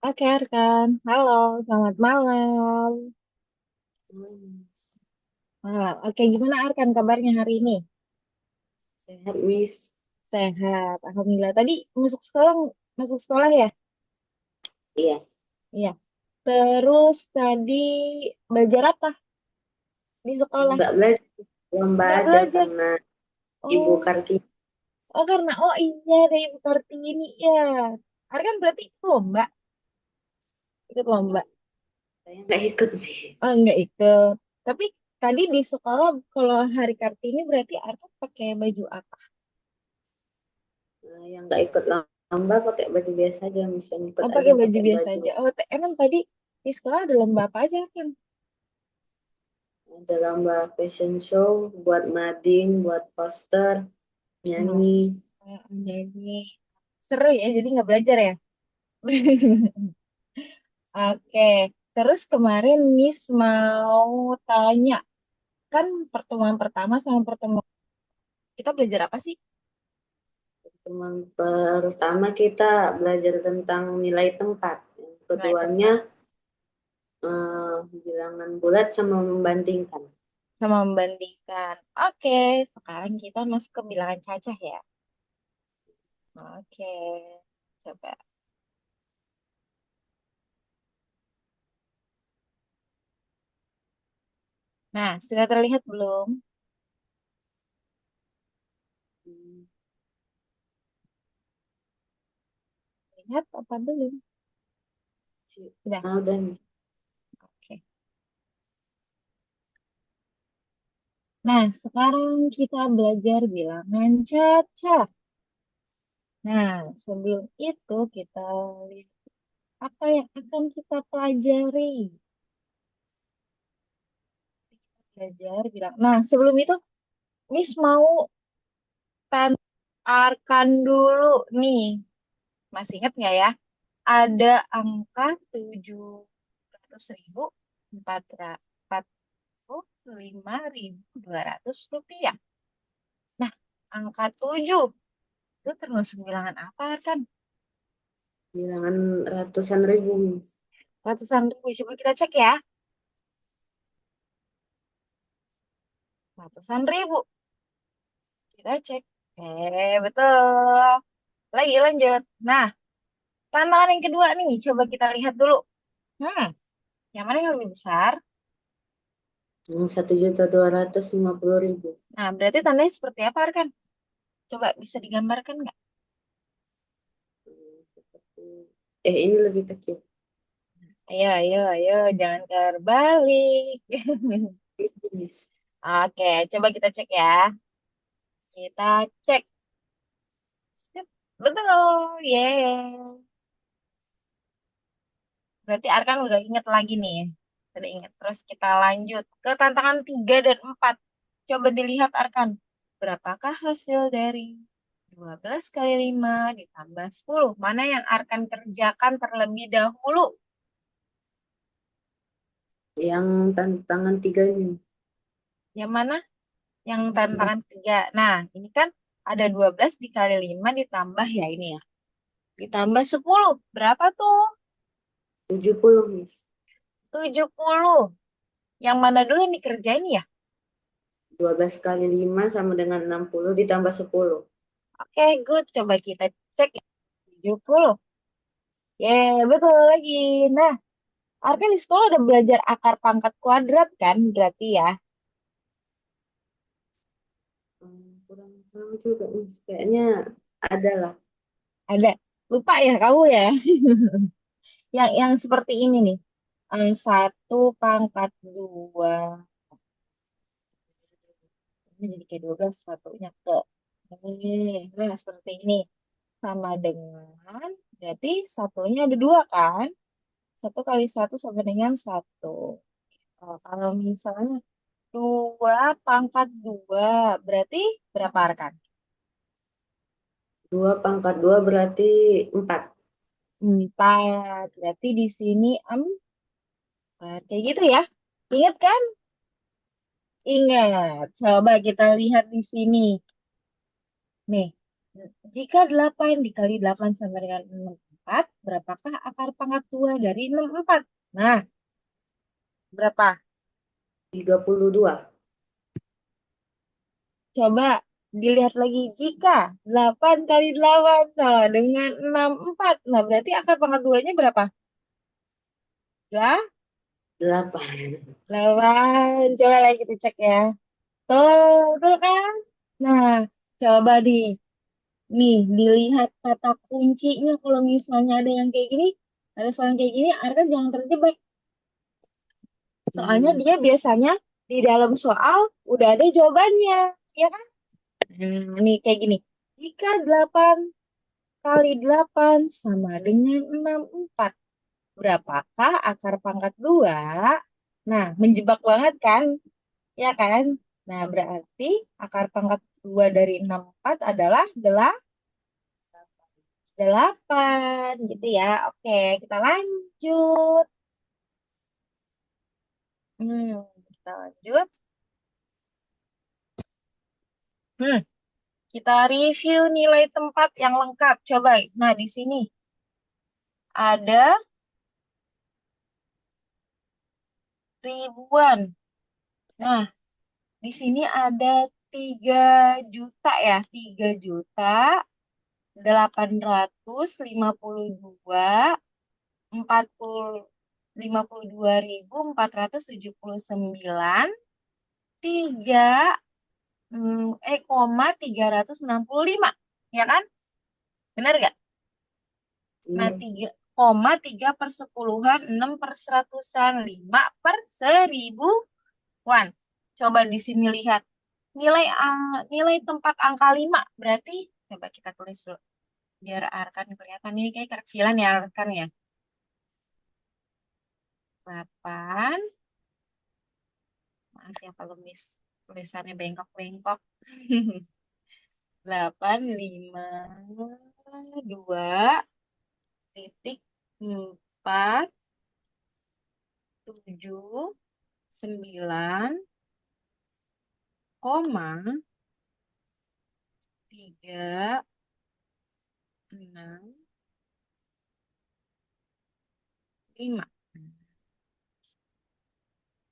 Oke, Arkan. Halo, selamat malam. Oke, gimana Arkan kabarnya hari ini? Sehat, Miss. Sehat, Alhamdulillah. Tadi masuk sekolah ya? Iya, Iya. Terus tadi belajar apa di sekolah? nggak belajar lomba Nggak aja belajar. karena Ibu Oh, Kartini. oh iya, ada Ibu Kartini ya. Arkan berarti ikut lomba, ikut lomba. Saya nggak ikut, Miss. Oh, nggak ikut. Tapi tadi di sekolah kalau hari Kartini berarti Arkan pakai baju apa? Nah, yang nggak ikut lomba pakai baju biasa aja, Miss. Yang ikut Oh, aja pakai baju pakai biasa baju. aja. Oh, emang tadi di sekolah ada lomba apa aja kan? Ada lomba fashion show buat mading, buat poster, Oh, nyanyi. jadi seru ya, jadi nggak belajar ya. Oke, terus kemarin Miss mau tanya, kan pertemuan pertama sama pertemuan kita belajar apa sih? Teman pertama kita belajar tentang nilai tempat. Yang Nilai keduanya tempat bilangan bulat sama membandingkan. sama membandingkan. Oke, sekarang kita masuk ke bilangan cacah ya. Oke, coba. Nah, sudah terlihat belum? Hmm, Lihat apa belum? Sudah. dan Oke. Nah, sekarang kita belajar bilangan cacah. Nah, sebelum itu kita lihat apa yang akan kita pelajari. Belajar bilang. Nah, sebelum itu, Miss mau tantarkan dulu nih. Masih ingat nggak ya? Ada angka 700.000, 405.200 rupiah. Nah, angka 7 itu termasuk bilangan apa kan? bilangan ratusan ribu, Miss. Ratusan ribu. Coba kita cek ya. Ratusan ribu. Kita cek. Betul. Lagi lanjut. Nah, tantangan yang kedua nih. Coba kita lihat dulu. Hmm, yang mana yang lebih besar? Yang 1.250.000. Nah, berarti tandanya seperti apa, kan? Coba bisa digambarkan nggak? Seperti ini lebih kecil. Ayo, ayo, ayo. Jangan terbalik. Miss. Oke, coba kita cek ya. Kita cek. Sip. Betul. Yeay. Berarti Arkan udah inget lagi nih. Udah inget. Terus kita lanjut ke tantangan 3 dan 4. Coba dilihat Arkan. Berapakah hasil dari 12 kali 5 ditambah 10? Mana yang Arkan kerjakan terlebih dahulu? Yang tantangan tiga ini. Yang mana? Yang tantangan 3. Nah, ini kan ada 12 dikali 5 ditambah ya ini ya. Ditambah 10. Berapa tuh? 70, Miss. 70. Yang mana dulu yang dikerjain ya? 12 kali 5 sama dengan 60 ditambah 10. Oke, good. Coba kita cek ya. 70. Betul lagi. Nah, Arkan di sekolah udah belajar akar pangkat kuadrat kan? Berarti ya. Kurang tahu juga, Miss. Kayaknya ada lah. Ada. Lupa ya kamu ya. Yang seperti ini nih. 1 pangkat 2. Ini jadi kayak 12 satunya ke. Nah, seperti ini. Sama dengan, berarti satunya ada 2 kan? 1 kali 1 sama dengan 1. Kalau misalnya 2 pangkat 2, berarti berapa rekan? 2 pangkat 2 berarti 4. 4. Berarti di sini 4. Kayak gitu ya. Ingat kan? Ingat. Coba kita lihat di sini. Nih, jika 8 dikali 8 sama dengan 6. 4, berapakah akar pangkat 2 dari 64? Nah, berapa? 32. Coba dilihat lagi. Jika 8 kali 8 sama dengan 64. Nah, berarti akar pangkat 2-nya berapa? Ya, 8. 8. Coba lagi kita cek ya. Tuh, tuh kan? Nah, coba nih, dilihat kata kuncinya. Kalau misalnya ada yang kayak gini, ada soal kayak gini, Arkan jangan terjebak. Soalnya Hmm. dia biasanya di dalam soal udah ada jawabannya. Ya kan? Nah, nih kayak gini. Jika 8 kali 8 sama dengan 64, berapakah akar pangkat 2? Nah, menjebak banget kan? Ya kan? Nah, berarti akar pangkat 2 dari 64 adalah 8 gitu ya. Oke, kita lanjut. Kita lanjut. Hmm, kita review nilai tempat yang lengkap. Coba. Nah, di sini ada ribuan. Nah, di sini ada 3 juta ya. 3.852.452.479 tiga 365, ya kan? Benar gak? Nah, Bener. 3,3/1000, 6/100-an, 5/1000-an. Coba di sini lihat. Nilai tempat angka 5 berarti coba kita tulis dulu biar Arkan kelihatan. Ini kayak kecilan ya Arkan ya. 8. Maaf ya kalau tulisannya bengkok-bengkok. 852.479 tiga enam lima.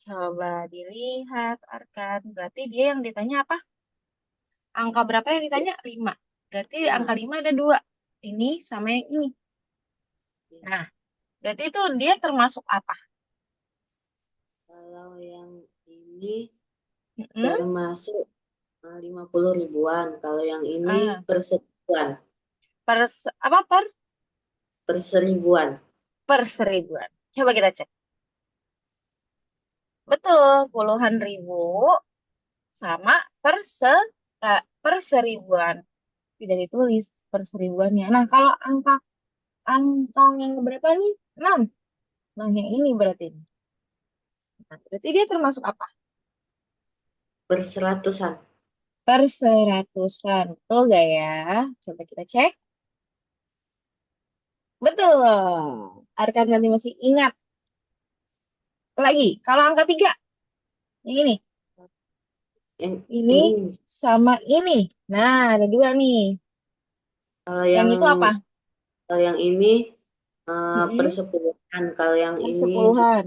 Coba dilihat Arkan. Berarti dia yang ditanya apa? Angka berapa yang ditanya? 5. Berarti angka 5. 5 ada 2. Ini sama yang ini. Nah, berarti itu dia termasuk apa? Kalau yang ini Mm-mm. termasuk 50 ribuan. Kalau yang ini Ah, perseribuan. apa Perseribuan. per seribuan. Coba kita cek. Betul, puluhan ribu sama per seribuan. Tidak ditulis per seribuannya. Nah, kalau angka yang berapa nih? 6. Nah, yang ini berarti. Nah, berarti dia termasuk apa? Perseratusan. Per seratusan. Betul gak ya? Coba kita cek. Betul. Arkan nanti masih ingat. Lagi, kalau angka 3, ini. Yang Ini ini. sama ini. Nah, ada 2 nih. Kalau Yang yang itu apa? ini Mm-mm. persepuluhan. Kalau yang ini Persepuluhan.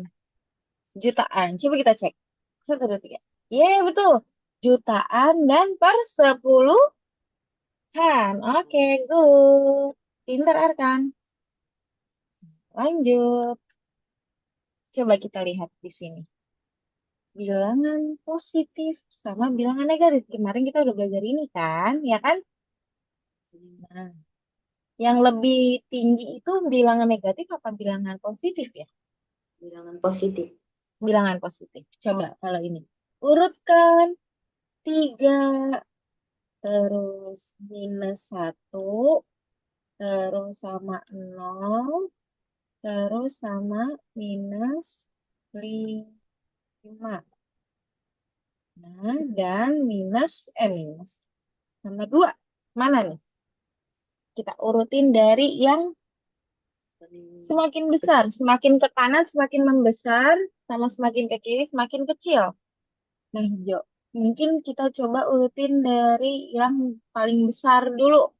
Jutaan. Coba kita cek. 1, 2, 3. Betul. Jutaan dan persepuluhan. Oke, good. Pinter, Arkan. Lanjut. Coba kita lihat di sini. Bilangan positif sama bilangan negatif. Kemarin kita udah belajar ini kan, ya kan? Nah, yang lebih tinggi itu bilangan negatif apa bilangan positif ya? bilangan positif. Bilangan positif. Coba kalau ini. Urutkan 3, terus -1, terus sama 0, terus sama -5. Nah, dan minus sama 2. Mana nih? Kita urutin dari yang Paling semakin besar. kecil. Semakin ke kanan semakin membesar, sama semakin ke kiri semakin kecil. Nah, Jo, mungkin kita coba urutin dari yang paling besar dulu.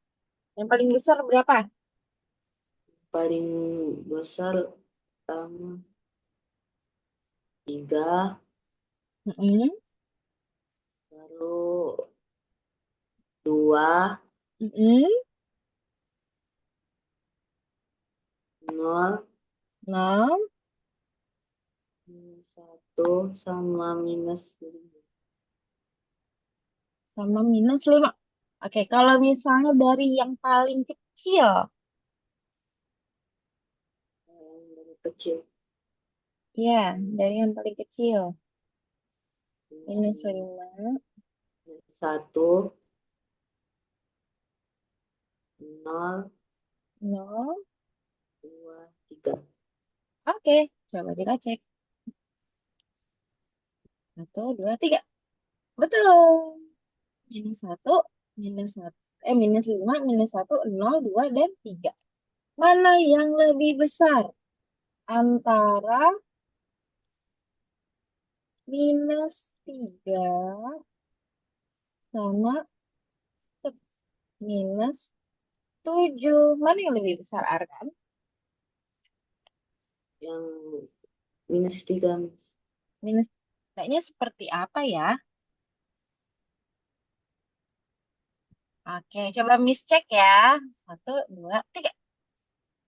Yang paling besar berapa? paling besar pertama 3, Mm-mm. lalu 2, Mm-mm. 0, Nol minus 1, sama minus 5. sama minus 5. Oke, kalau misalnya dari yang paling kecil, Yang dari kecil. ya, dari yang paling kecil, minus Minus 5, 1, 0, 0. 2, 3. Oke, coba kita cek. 1, 2, 3. Betul. -1, -1, -5, -1, 0, 2, dan 3. Mana yang lebih besar? Antara -3 sama -7. Mana yang lebih besar, Arkan? Yang minus 3, Miss. Minus, kayaknya seperti apa ya? Oke, coba Miss cek ya. 1, 2, 3.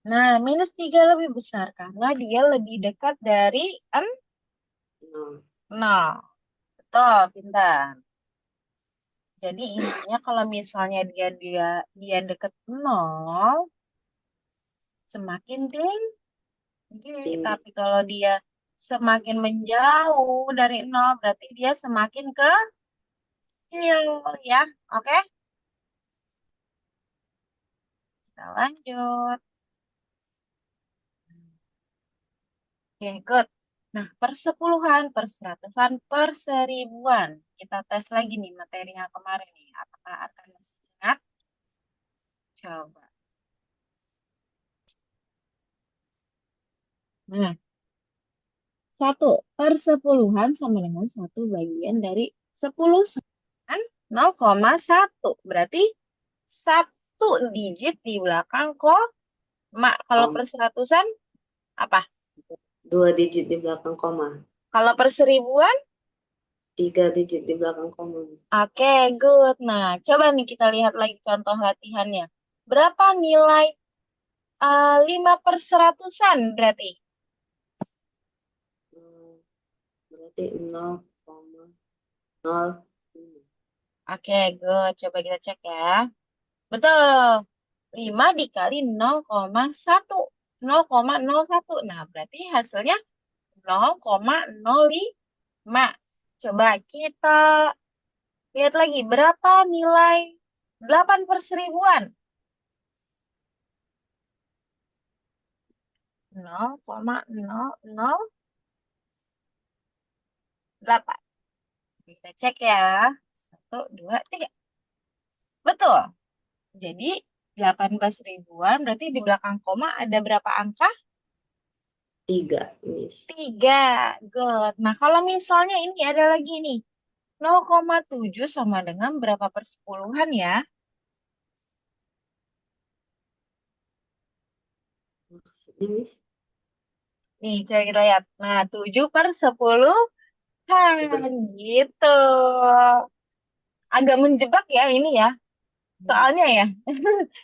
Nah, -3 lebih besar karena dia lebih dekat dari 0. 0. Betul, pintar. Jadi intinya kalau misalnya dia dia dia deket 0, semakin tinggi. Tinggi. Tapi kalau dia semakin menjauh dari 0, berarti dia semakin kecil ya. Oke, kita lanjut. Oke, good. Nah, persepuluhan, perseratusan, perseribuan. Kita tes lagi nih materi yang kemarin nih. Apakah akan masih ingat? Coba. Nah, 1/10 sama dengan 1/10. Kan 0,1. Berarti satu digit di belakang koma. Kalau Koma. perseratusan apa? 2 digit di belakang koma. Kalau perseribuan? 3 digit di belakang koma. Oke, good. Nah, coba nih kita lihat lagi contoh latihannya. Berapa nilai 5/100-an berarti? Berarti 0,05. Oke, good. Coba kita cek ya. Betul. 5 dikali 0,1. 0,01. Nah, berarti hasilnya 0,05. Coba kita lihat lagi. Berapa nilai 8/1000-an? 0,0008. Kita cek ya. 1, 2, 3. Betul. Jadi 18.000-an berarti di belakang koma ada berapa angka? 3, Miss. 3. Good. Nah, kalau misalnya ini ada lagi nih. 0,7 sama dengan berapa persepuluhan ya? Maksudnya, Miss? Nih, coba kita lihat. Nah, 7/10. Terus, Gitu. Agak menjebak ya ini ya. Soalnya ya.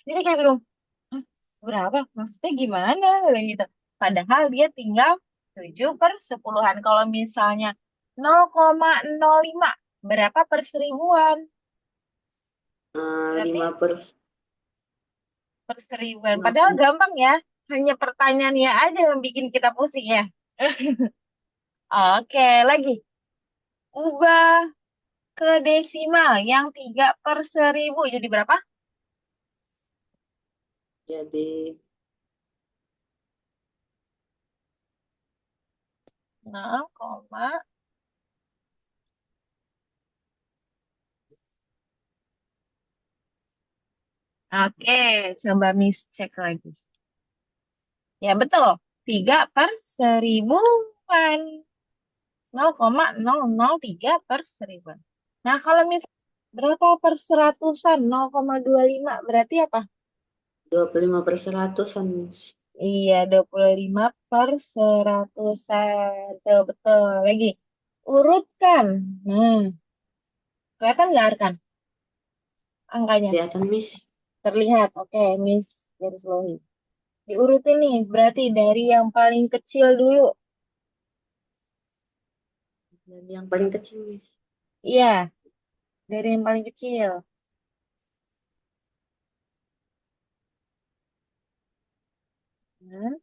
Jadi kayak bingung, "Hah, berapa? Maksudnya gimana? Kayak gitu. Padahal dia tinggal 7/10. Kalau misalnya 0,05, berapa per 1000-an? Berarti 5 per per 1000-an. 5 Padahal gampang ya. Hanya pertanyaannya aja yang bikin kita pusing ya. Oke, lagi. Ubah ke desimal yang 3/1000. Jadi berapa? jadi 0, oke, coba Miss cek lagi. Ya betul, 3/1000-an. 0,003/1000. Nah, kalau misalnya berapa perseratusan? 0,25 berarti apa? 25 per 100-an, Miss. Iya, 25/100-an. Tuh, betul. Lagi. Urutkan. Nah, kelihatan nggak, Arkan? Angkanya. Kelihatan, Miss. Terlihat. Oke, Miss. Garis bawahi. Diurutin nih, berarti dari yang paling kecil dulu. Dan yang paling kecil, Miss. Iya, dari yang paling kecil. Nah,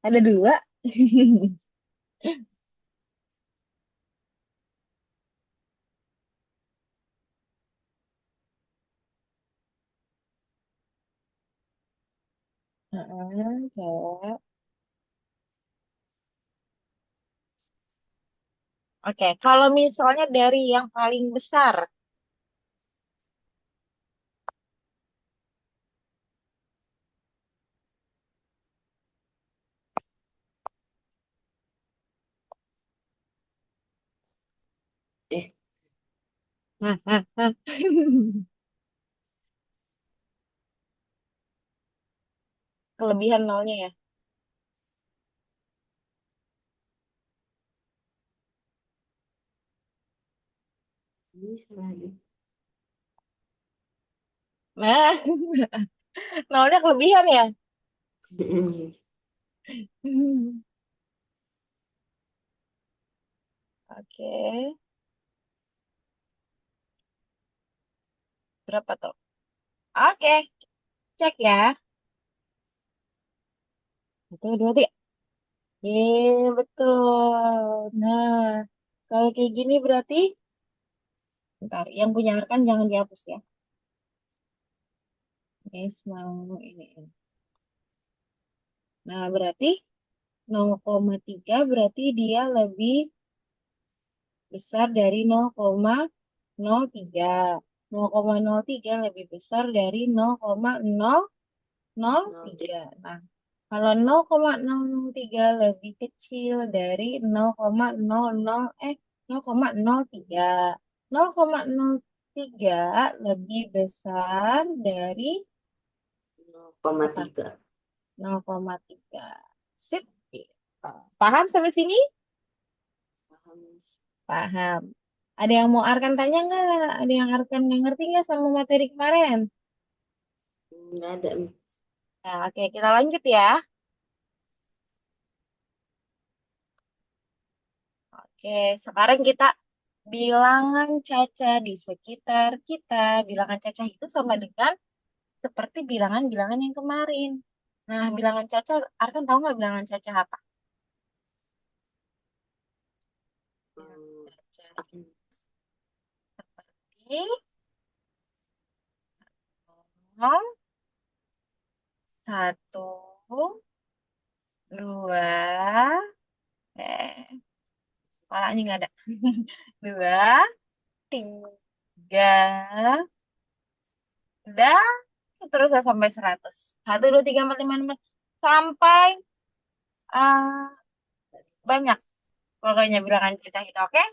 ada dua. Heeh, jawab. Oke, kalau misalnya dari yang paling besar. Eh, Kelebihan nolnya ya. ini salah nih. Nah, nolnya kelebihan ya. Oke, berapa tuh? Oke, cek ya. Satu, dua, tiga. Betul. Nah, kalau kayak gini berarti, bentar, yang punya Arkan jangan dihapus ya. Guys, mau ini. Nah, berarti 0,3 berarti dia lebih besar dari 0,03. 0,03 lebih besar dari Nol tiga. 0,003. Nah, kalau 0,003 lebih kecil dari 0,00 0,03. 0,03 lebih besar dari 0,3. 0,3. Sip. Gitu. Paham sampai sini? Paham, Miss. Paham. Ada yang mau Arkan tanya nggak? Ada yang Arkan nggak ngerti nggak sama materi kemarin? Nggak ada, Miss. Nah, oke, kita lanjut ya. Oke, sekarang kita bilangan caca di sekitar kita. Bilangan caca itu sama dengan seperti bilangan-bilangan yang kemarin. Nah, bilangan caca, Arkan tahu nggak bilangan caca apa? Bilangan Hmm, caca apa? seperti 0, 1, 2, kepalanya nggak ada. 2, 3, dan seterusnya sampai 100. 1, 2, 3, 4, 5, 6, sampai ah, banyak. Pokoknya bilangan cerita itu, oke?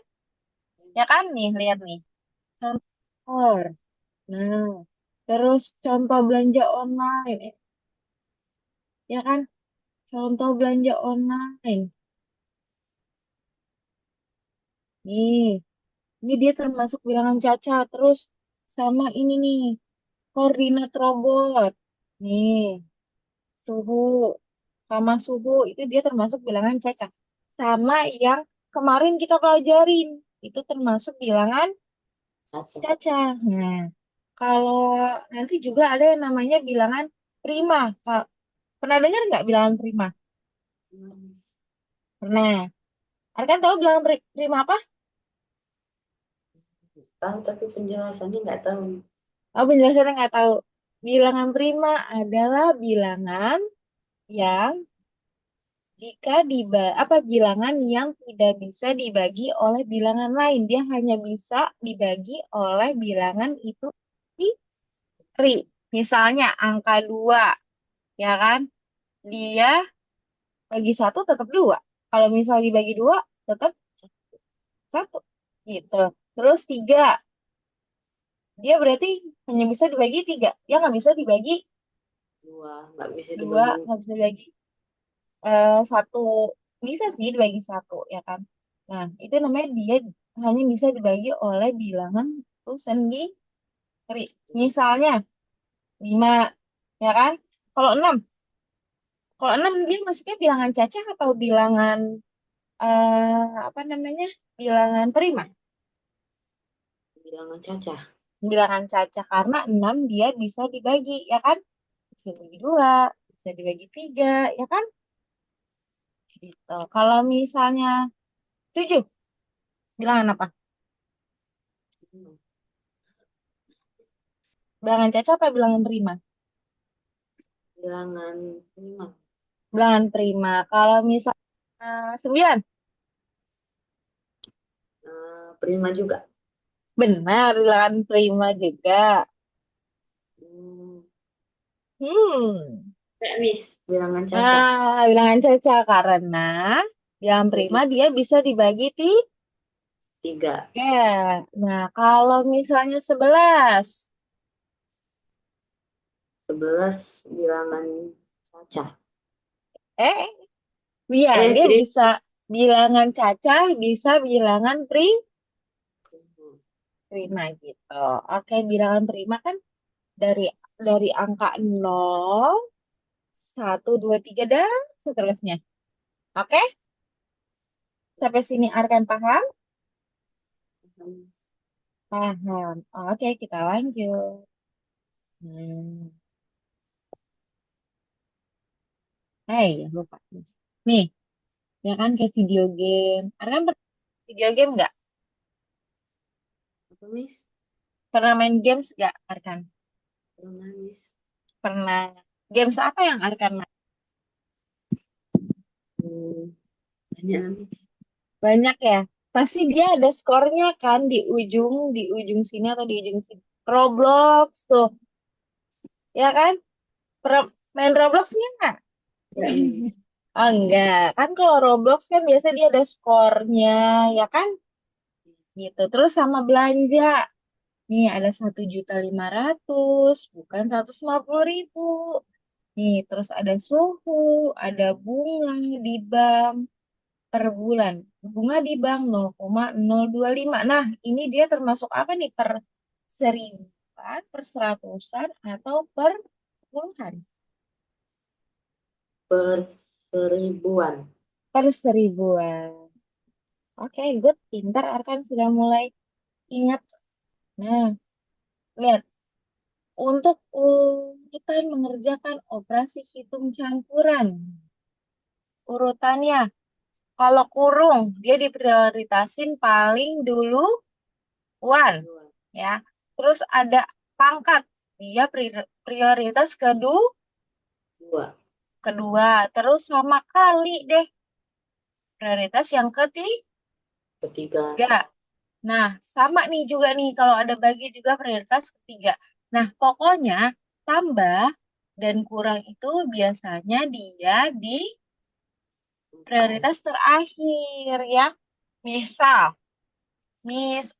Ya kan nih, lihat nih. Contoh. Nah, terus contoh belanja online. Ya kan? Contoh belanja online. Nih, ini dia termasuk bilangan caca. Terus sama ini nih, koordinat robot. Nih, suhu. Sama suhu, itu dia termasuk bilangan caca. Sama yang kemarin kita pelajarin. Itu termasuk bilangan Caca. caca. Nah, kalau nanti juga ada yang namanya bilangan prima. Pernah dengar nggak bilangan prima? Iya, Miss. Pernah. Kan tahu bilangan prima apa? Tahu tapi penjelasannya nggak tahu. Oh, penjelasannya nggak tahu. Bilangan prima adalah bilangan yang jika bilangan yang tidak bisa dibagi oleh bilangan lain. Dia hanya bisa dibagi oleh bilangan itu sendiri. Misalnya angka 2, ya kan? Dia bagi satu tetap 2. Kalau misal dibagi 2, tetap satu. Gitu. Terus 3. Dia berarti hanya bisa dibagi 3. Ya nggak bisa dibagi Dua, nggak bisa 2, dibagi nggak bisa dibagi 1. Bisa sih dibagi 1, ya kan? Nah, itu namanya dia hanya bisa dibagi oleh bilangan itu sendiri. Misalnya 5, ya kan? Kalau 6, kalau 6 dia maksudnya bilangan cacah atau bilangan apa namanya? Bilangan prima. bilangan cacah. Bilangan cacah karena 6 dia bisa dibagi, ya kan? Bisa dibagi 2, bisa dibagi 3, ya kan? Gitu. Kalau misalnya 7, bilangan apa? Hmm, Bilangan cacah apa bilangan prima? bilangan 5. Bilangan prima. Kalau misalnya 9, Prima juga. benar bilangan prima juga. Hmm. Hmm. Kayak Miss, bilangan cacah. Nah, bilangan cacah karena bilangan prima Bagi dia bisa dibagi 3. 3. Nah, kalau misalnya 11, 11 bilangan cacah. eh, iya, dia Prima. bisa bilangan cacah, bisa bilangan prima gitu. Oke, bilangan prima kan dari angka 0, 1, 2, 3 dan seterusnya. Oke, sampai sini Arkan paham? Paham. Oke, kita lanjut. Hmm. Lupa. Nih, ya kan kayak video game. Arkan pernah video game nggak? Apa Miss? Pernah main games nggak, Arkan? Pernah Miss. Pernah. Games apa yang Arkan main? Hmm, banyak Miss. Banyak ya. Pasti dia ada skornya kan di ujung sini atau di ujung sini. Roblox tuh, ya kan? Main Robloxnya nggak? Ya Miss. Oh enggak, kan kalau Roblox kan biasa dia ada skornya, ya kan? Gitu. Terus sama belanja. Nih ada 1.500.000, bukan 150.000. Nih terus ada suhu, ada bunga di bank per bulan. Bunga di bank 0,025. Nah, ini dia termasuk apa nih? Per seribuan, per seratusan, atau per puluhan? Per seribuan. Per seribuan. Oke, good. Pintar, Arkan sudah mulai ingat. Nah, lihat. Untuk kita mengerjakan operasi hitung campuran. Urutannya, kalau kurung, dia diprioritasin paling dulu one, Dua. ya. Terus ada pangkat, dia prioritas Dua. kedua. Terus sama kali deh, prioritas yang ketiga. Ketiga. Nah, sama nih juga nih kalau ada bagi juga prioritas ketiga. Nah, pokoknya tambah dan kurang itu biasanya dia di Empat. prioritas terakhir ya. Misal,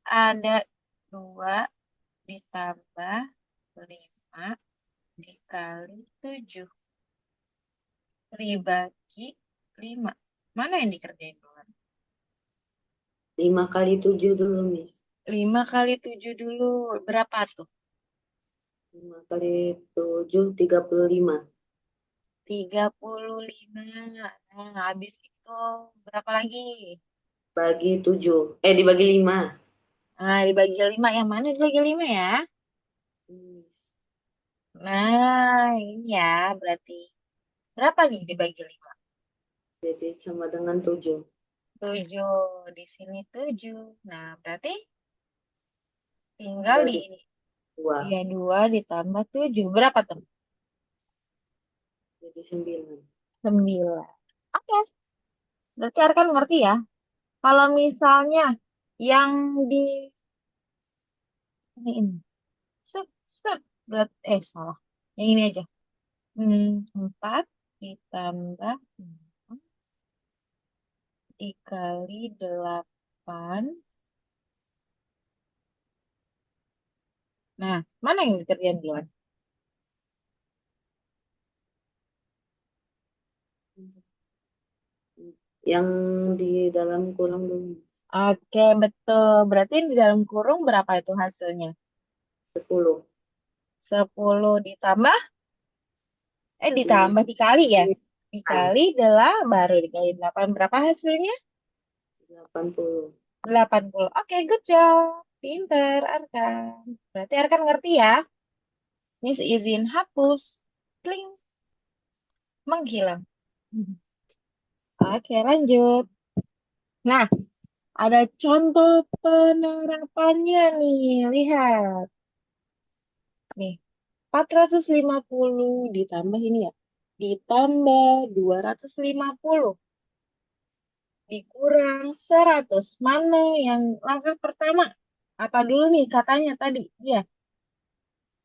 ada 2 ditambah 5 dikali 7 dibagi 5. Mana yang dikerjain duluan? 5 kali 7 dulu Miss. 5 kali 7 dulu. Berapa tuh? 5 kali 7 35. 35. Nah, habis itu berapa lagi? Bagi 7. Dibagi 5. Nah, dibagi 5. Yang mana dibagi 5 ya? Miss. Nah, ini ya berarti. Berapa nih dibagi 5? Jadi sama dengan 7. 7. Di sini 7. Nah, berarti tinggal di Bagi ini. 2. Ya, 2 ditambah 7. Berapa tuh? Jadi 9. 9. Oke. Berarti Arkan ngerti ya. Kalau misalnya yang di ini. Set, set. Salah. Yang ini aja. 4 ditambah 6 dikali 8 Nah, mana yang dikerjain duluan? Yang di dalam kurung dulu. Oke, betul. Berarti di dalam kurung berapa itu hasilnya? 10. 10 ditambah, Di ditambah dikali ya? 8. Dikali adalah baru dikali 8. Berapa hasilnya? 80. 80. Oke, good job. Pinter, Arkan. Berarti Arkan ngerti ya? Miss izin hapus. Kling, menghilang. Oke, lanjut. Nah, ada contoh penerapannya nih. Lihat. Nih, 450 ditambah ini ya. Ditambah 250 dikurang 100. Mana yang langkah pertama? Apa dulu nih katanya tadi? Iya,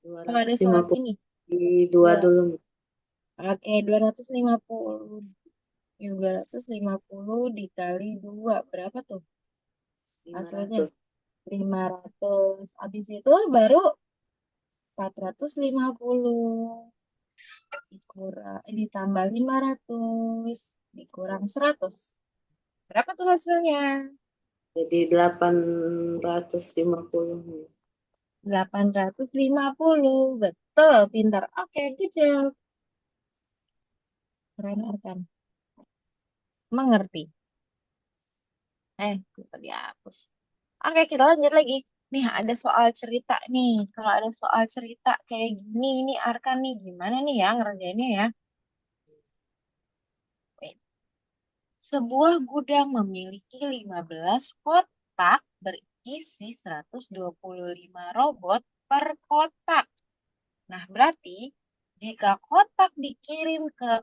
kalau ada soal 250 ini. di 2 Dua. dulu. Oke, 250. Yang 250 dikali 2. Berapa tuh hasilnya? 500. 500. Habis itu baru 450 ditambah 500 dikurang 100. Berapa tuh hasilnya? Jadi 850. 850. Betul, pintar. Oke, good job. Keren, Arkan. Mengerti. Lupa dihapus. Oke, kita lanjut lagi. Nih, ada soal cerita nih. Kalau ada soal cerita kayak gini, ini Arkan nih, gimana nih ya ngerjainnya ya? Wait. Sebuah gudang memiliki 15 kotak berisi 125 robot per kotak. Nah, berarti jika kotak dikirim ke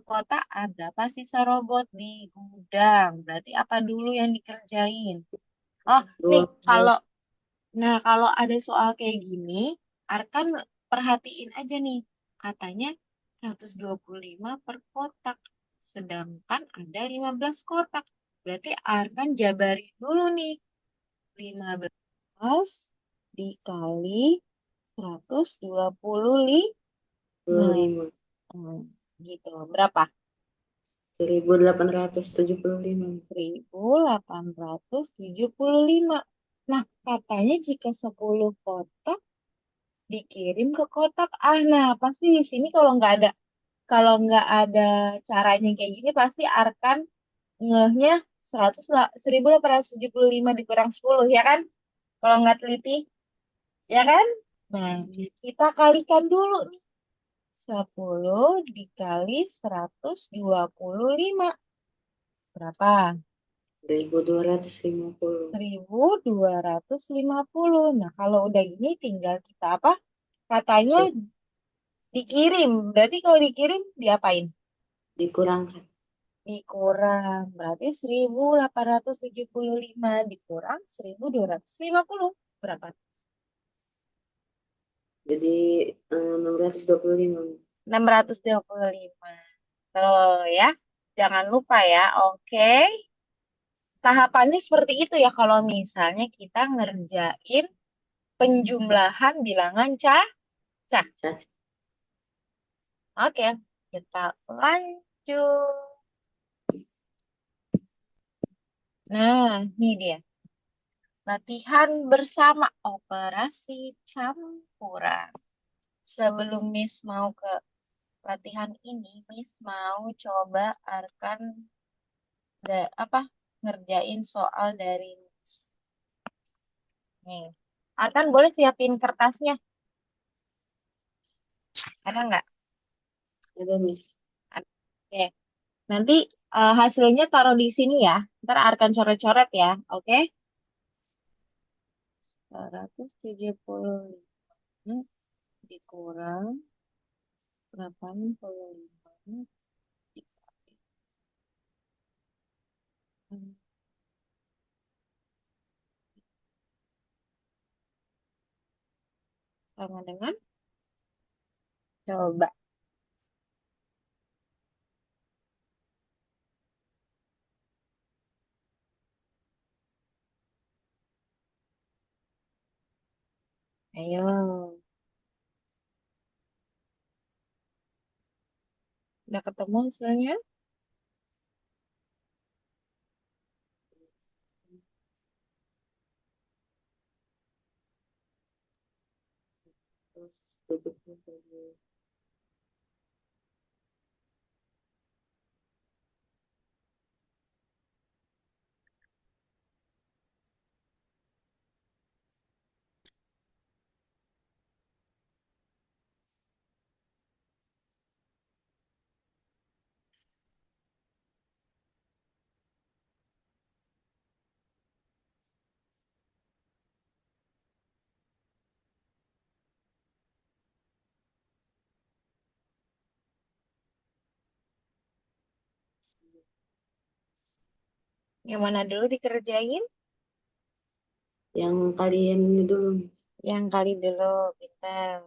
kota A, berapa sisa robot di gudang? Berarti apa dulu yang dikerjain? Oh, nih, 20. kalau ada soal kayak gini, Arkan perhatiin aja nih. Katanya 125 per kotak. Sedangkan ada 15 kotak. Berarti Arkan jabarin dulu nih. 15 dikali 125. 25. Hmm, gitu. Berapa? 1875. 1875. Nah, katanya jika 10 kotak dikirim ke kotak A. Nah, pasti di sini kalau nggak ada caranya kayak gini, pasti Arkan ngehnya 1875 dikurang 10, ya kan? Kalau nggak teliti, ya kan? Nah, kita kalikan dulu nih. 10 dikali 125. Berapa? 1250. 1250. Nah, kalau udah gini tinggal kita apa? Katanya dikirim. Berarti kalau dikirim diapain? Dikurangkan. Dikurang. Berarti 1875 dikurang 1250. Berapa? Jadi 625. 625. Tuh ya. Jangan lupa ya. Oke. Tahapannya seperti itu ya kalau misalnya kita ngerjain penjumlahan bilangan cacah. Caca. Oke, kita lanjut. Nah, ini dia. Latihan bersama operasi campuran. Sebelum Miss mau ke latihan ini, Miss mau coba Arkan apa ngerjain soal dari Miss. Nih, Arkan boleh siapin kertasnya. Ada nggak? Ada, Miss. Oke. Nanti hasilnya taruh di sini ya. Ntar Arkan coret-coret ya. Oke? 175 dikurang 85 dikali sama dengan, coba. Ayo, udah ketemu hasilnya? Terus 70. Yang mana dulu dikerjain? Yang kalian ini dulu, Miss. Yang kali dulu, pintar.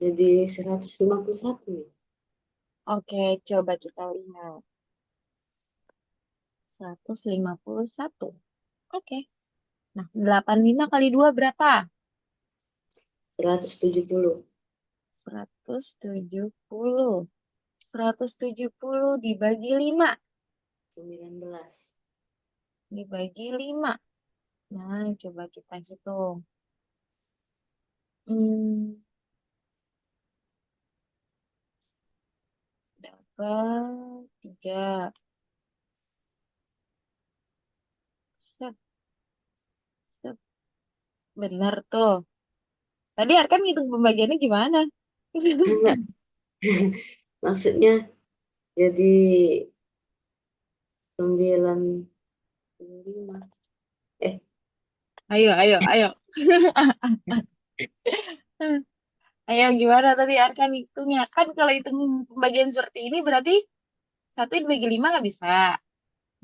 Jadi 151, Miss. Oke, coba kita lihat. 151. Oke. Nah, 85 kali 2 berapa? 170. 170. 170 dibagi 5. 19. Dibagi 5. Nah, coba kita hitung. Hmm, dapat 3. Set, set. Benar tuh. Tadi Arkan ngitung pembagiannya gimana? Enggak. Maksudnya jadi 95. Eh, Ayo, ayo, ayo. Ayo, gimana tadi Arkan hitungnya? Kan kalau hitung pembagian seperti ini berarti 1 dibagi 5 nggak bisa.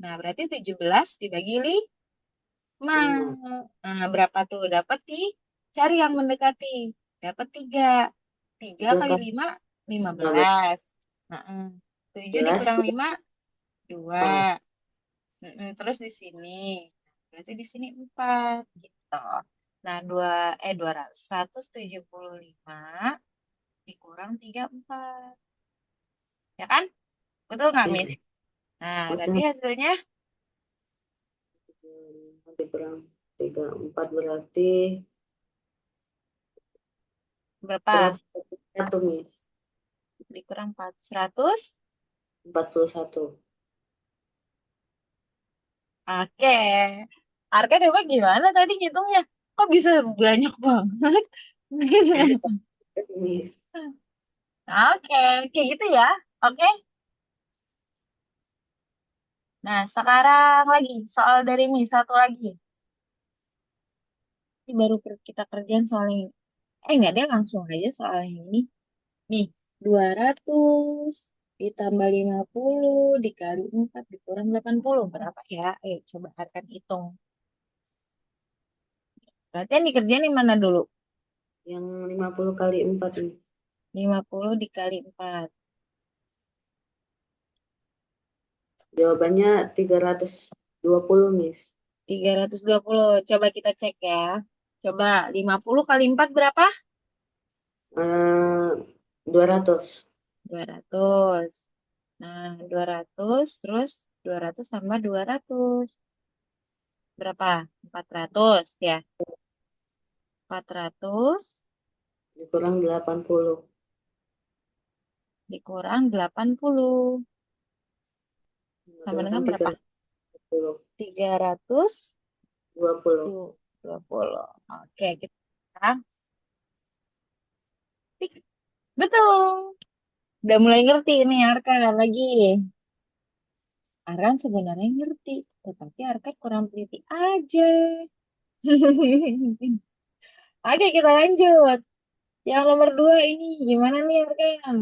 Nah, berarti 17 dibagi 5. 5. Nah, berapa tuh? Dapat cari yang mendekati. Dapat 3. 3 3 kali kali 5, lima 15. belas. Nah, 7 dikurang 5, 2. 4. Terus di sini. Berarti di sini 4. Gitu. Nah, 175 dikurang 34. Ya kan? Betul nggak, Ya, Miss? Nah, berarti betul. hasilnya Dikurang 34 berarti berapa? 141, Miss. Dikurang 4. 100. 41. Oke. Arka coba gimana tadi ngitungnya? Kok bisa banyak banget? Miss. Oke, kayak gitu ya. Oke. Nah, sekarang lagi soal dari Mi, satu lagi. Ini baru kita kerjaan soal ini. Enggak deh, langsung aja soal yang ini. Nih, 200 ditambah 50 dikali 4 dikurang 80. Berapa ya? Ayo coba akan hitung. Berarti yang dikerjain di mana dulu? Yang 50 kali 4, Miss. 50 dikali 4. Jawabannya 320, Miss. 320. Coba kita cek ya. Coba 50 kali 4 berapa? Eh, 200. 200. Nah, 200 terus 200 tambah 200. Berapa? 400 ya. 400 Dikurang 80. dikurang 80. Sama Dengan dengan berapa? 320. 320. Oke, kita tik. Betul. Udah mulai ngerti ini Arkan lagi. Arkan sebenarnya ngerti, tetapi Arkan kurang teliti aja. Oke, kita lanjut. Yang nomor 2 ini gimana nih Arkan?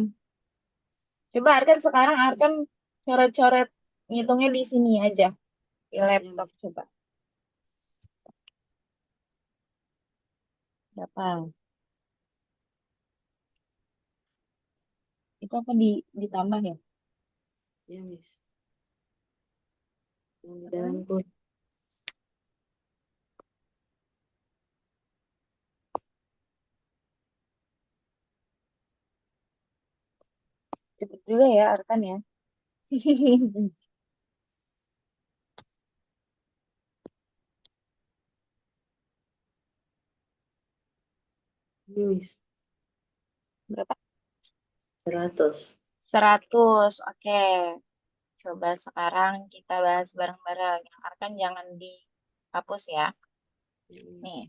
Coba Arkan sekarang Arkan coret-coret ngitungnya di sini aja. Di Ya, laptop Miss. coba. Berapa? Itu apa ditambah ya? Ya, Miss. Yang di dalam Hmm, kurung. cepet juga ya Arkan ya. Ini, Miss. Berapa? 100. 100. Oke. Coba sekarang kita bahas bareng-bareng. Yang Arkan jangan dihapus ya. Hmm. Nih.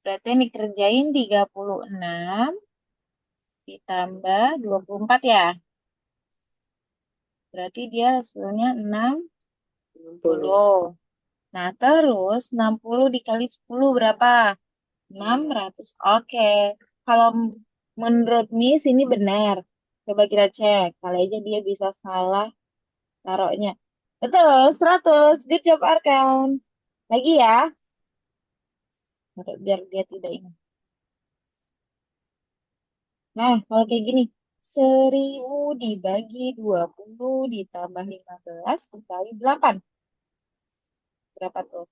Berarti yang dikerjain 36 ditambah 24 ya. Berarti dia hasilnya enam 60. puluh. Nah, terus 60 dikali 10 berapa? Enam 600. ratus. Oke. Kalau menurut Miss ini benar. Coba kita cek. Kali aja dia bisa salah taruhnya. Betul, 100. Good job, Arkan. Lagi ya. Biar dia tidak ingat. Nah, kalau kayak gini. 1000 dibagi 20 ditambah 15 dikali 8. Berapa tuh?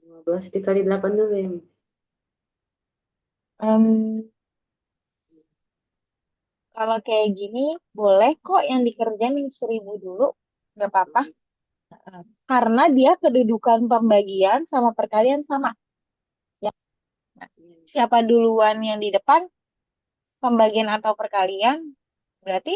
15 dikali 8 dulu ya, Miss. Em, Kalau kayak gini, boleh kok yang dikerjain yang 1000 dulu. Nggak apa-apa. Hmm. Karena dia kedudukan pembagian sama perkalian sama. Ya. Nah, Iya, Miss. siapa duluan yang di depan, pembagian atau perkalian, berarti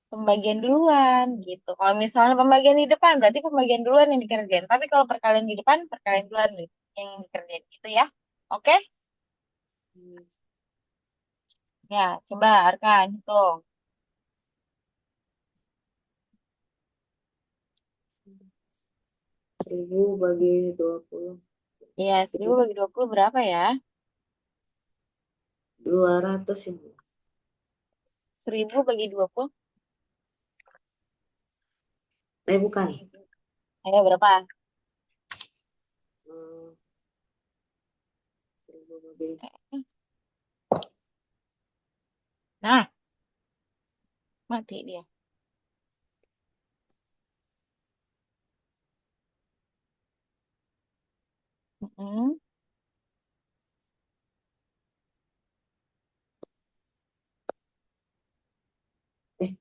pembagian duluan gitu. Kalau misalnya pembagian di depan, berarti pembagian duluan yang dikerjain. Tapi kalau perkalian di depan, perkalian duluan nih yang dikerjain gitu ya. Oke? Hmm. Ya, coba Arkan hitung. 1000 bagi 20. Iya, 1000 bagi 20 berapa ya? 200 ya, Miss. 1000 bagi 20. Bukan. Ayo berapa? Hmm, 1000 bagi. Nah, mati dia. Mm-mm. Eh,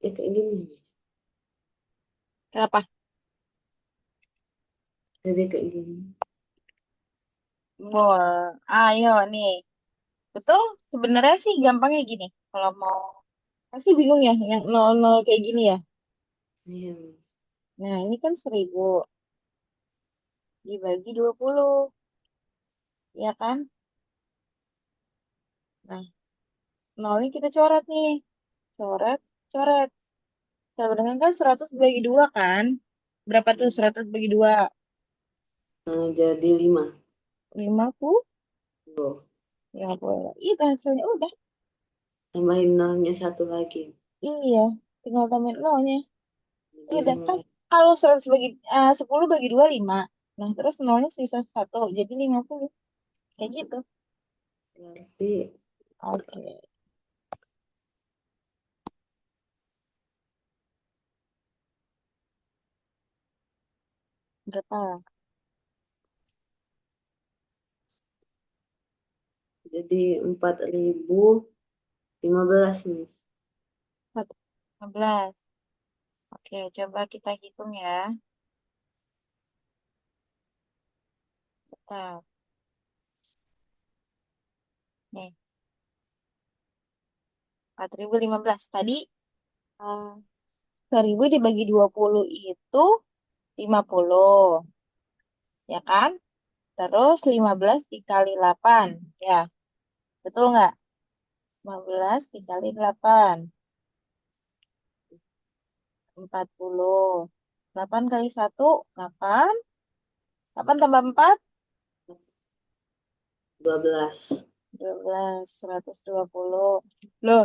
ya kayak gini, Miss. Berapa? Jadi kayak gini. Bol. Ayo nih. Betul? Sebenarnya sih gampangnya gini. Kalau mau pasti bingung ya yang nol nol kayak gini ya. Iya, Miss. Nah, ini kan 1000 dibagi 20, ya kan? Nah, nolnya kita coret nih. Coret, coret. Sama dengan kan 100 bagi 2 kan? Berapa tuh Hmm. 100 bagi 2? Jadi 5. 50? Tuh. Ya boleh. Itu hasilnya udah. Tambahin nolnya satu lagi. Iya, tinggal tambahin nolnya. Jadi Udah kan 5. kalau 100 bagi 10 bagi 2 5. Nah, terus nolnya sisa satu jadi 50. Kayak gitu. Berarti Oke. Berapa? jadi 4015, Miss. 15. Oke, coba kita hitung ya. Bentar. Nih, 4015. Tadi eh, 1000 dibagi 20 itu 50, ya kan? Terus 15 dikali 8, ya. Betul nggak? 15 dikali 8, 40. 8 kali 1, 8. 8 tambah 4, 12. 12, 120. Loh.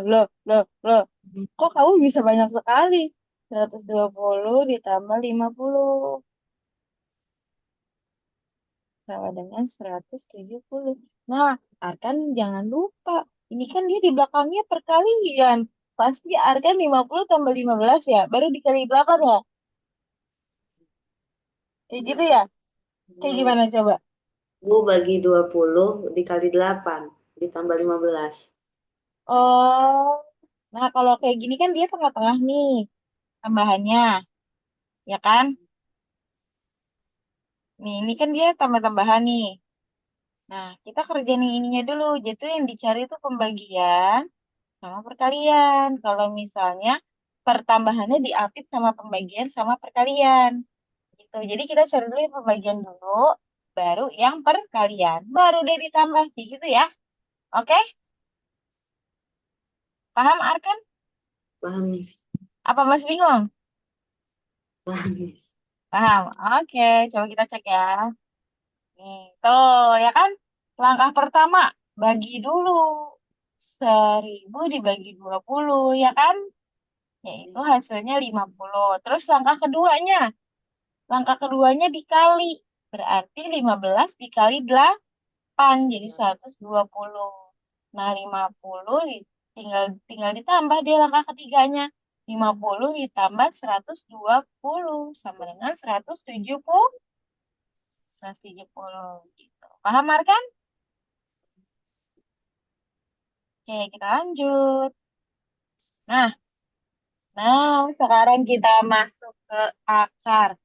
Kok kamu bisa banyak sekali? 120 ditambah 50. sama dengan 170. Nah, Arkan jangan lupa. Ini kan dia di belakangnya perkalian. Pasti Arkan 50 tambah 15 ya. Baru dikali 8 ya. Kayak gitu ya. Kayak Hmm. gimana coba? Bagi 20 dikali 8 ditambah 15. Oh, nah kalau kayak gini kan dia tengah-tengah nih tambahannya, ya kan? Nih, ini kan dia tambah-tambahan nih. Nah, kita kerjain yang ininya dulu. Jadi yang dicari itu pembagian sama perkalian. Kalau misalnya pertambahannya diapit sama pembagian sama perkalian. Gitu. Jadi kita cari dulu yang pembagian dulu, baru yang perkalian. Baru deh ditambah. Kayak gitu ya. Oke? Paham, Arkan? Paham, Miss? Apa Mas bingung? Paham, Miss. Paham. Oke, coba kita cek ya. Nih, tuh ya kan? Langkah pertama, bagi dulu. 1.000 dibagi 20, ya kan? Yaitu hasilnya 50. Terus langkah keduanya dikali. Berarti 15 dikali 8, jadi 120. Nah, tinggal tinggal ditambah dia langkah ketiganya. 50 ditambah 120 sama dengan 170. 170 gitu. Paham, Markan? Oke, kita lanjut. Nah, sekarang kita masuk ke akar.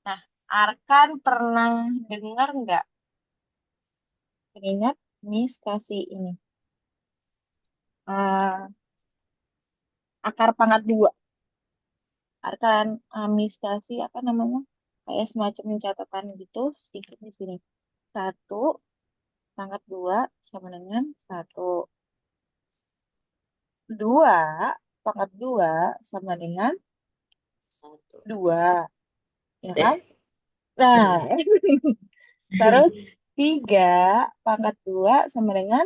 Nah, Arkan pernah dengar nggak? Ingat, Miss kasih ini. eh, akar pangkat dua. Arkan Miss kasih apa namanya? Kayak semacam catatan gitu, sedikit di sini. Satu pangkat dua sama dengan satu. Dua pangkat dua sama dengan Satu. dua, ya kan? Eh, Nah, terus tiga pangkat dua sama dengan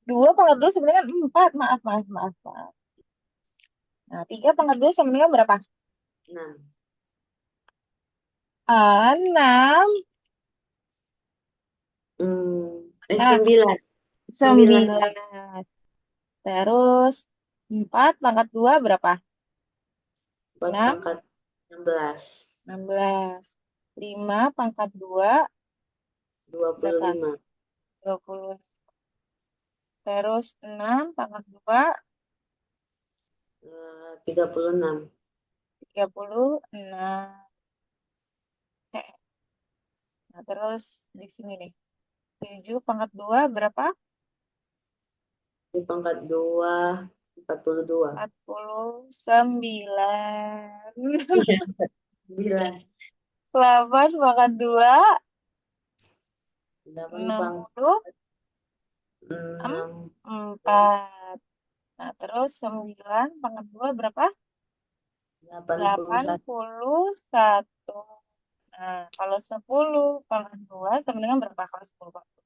dua pangkat dua sama dengan empat. Maaf, maaf, maaf, maaf. Nah, tiga pangkat dua sama dengan berapa? 6. Enam. Nah, 9. 9 sembilan. Terus empat pangkat dua berapa? buat Enam. pangkat 16. 16. Lima pangkat dua berapa? 25. 20. Terus enam pangkat dua 36. 36. Nah, terus di sini nih. 7 pangkat 2 berapa? Di pangkat 2, 42. 49. 9. 8 pangkat 2 8 pangkat 60. 6. 4. Nah, terus 9 pangkat 2 berapa? 81. 81. Nah, kalau 10 pangkat 2 sama dengan berapa? Kalau 10 pangkat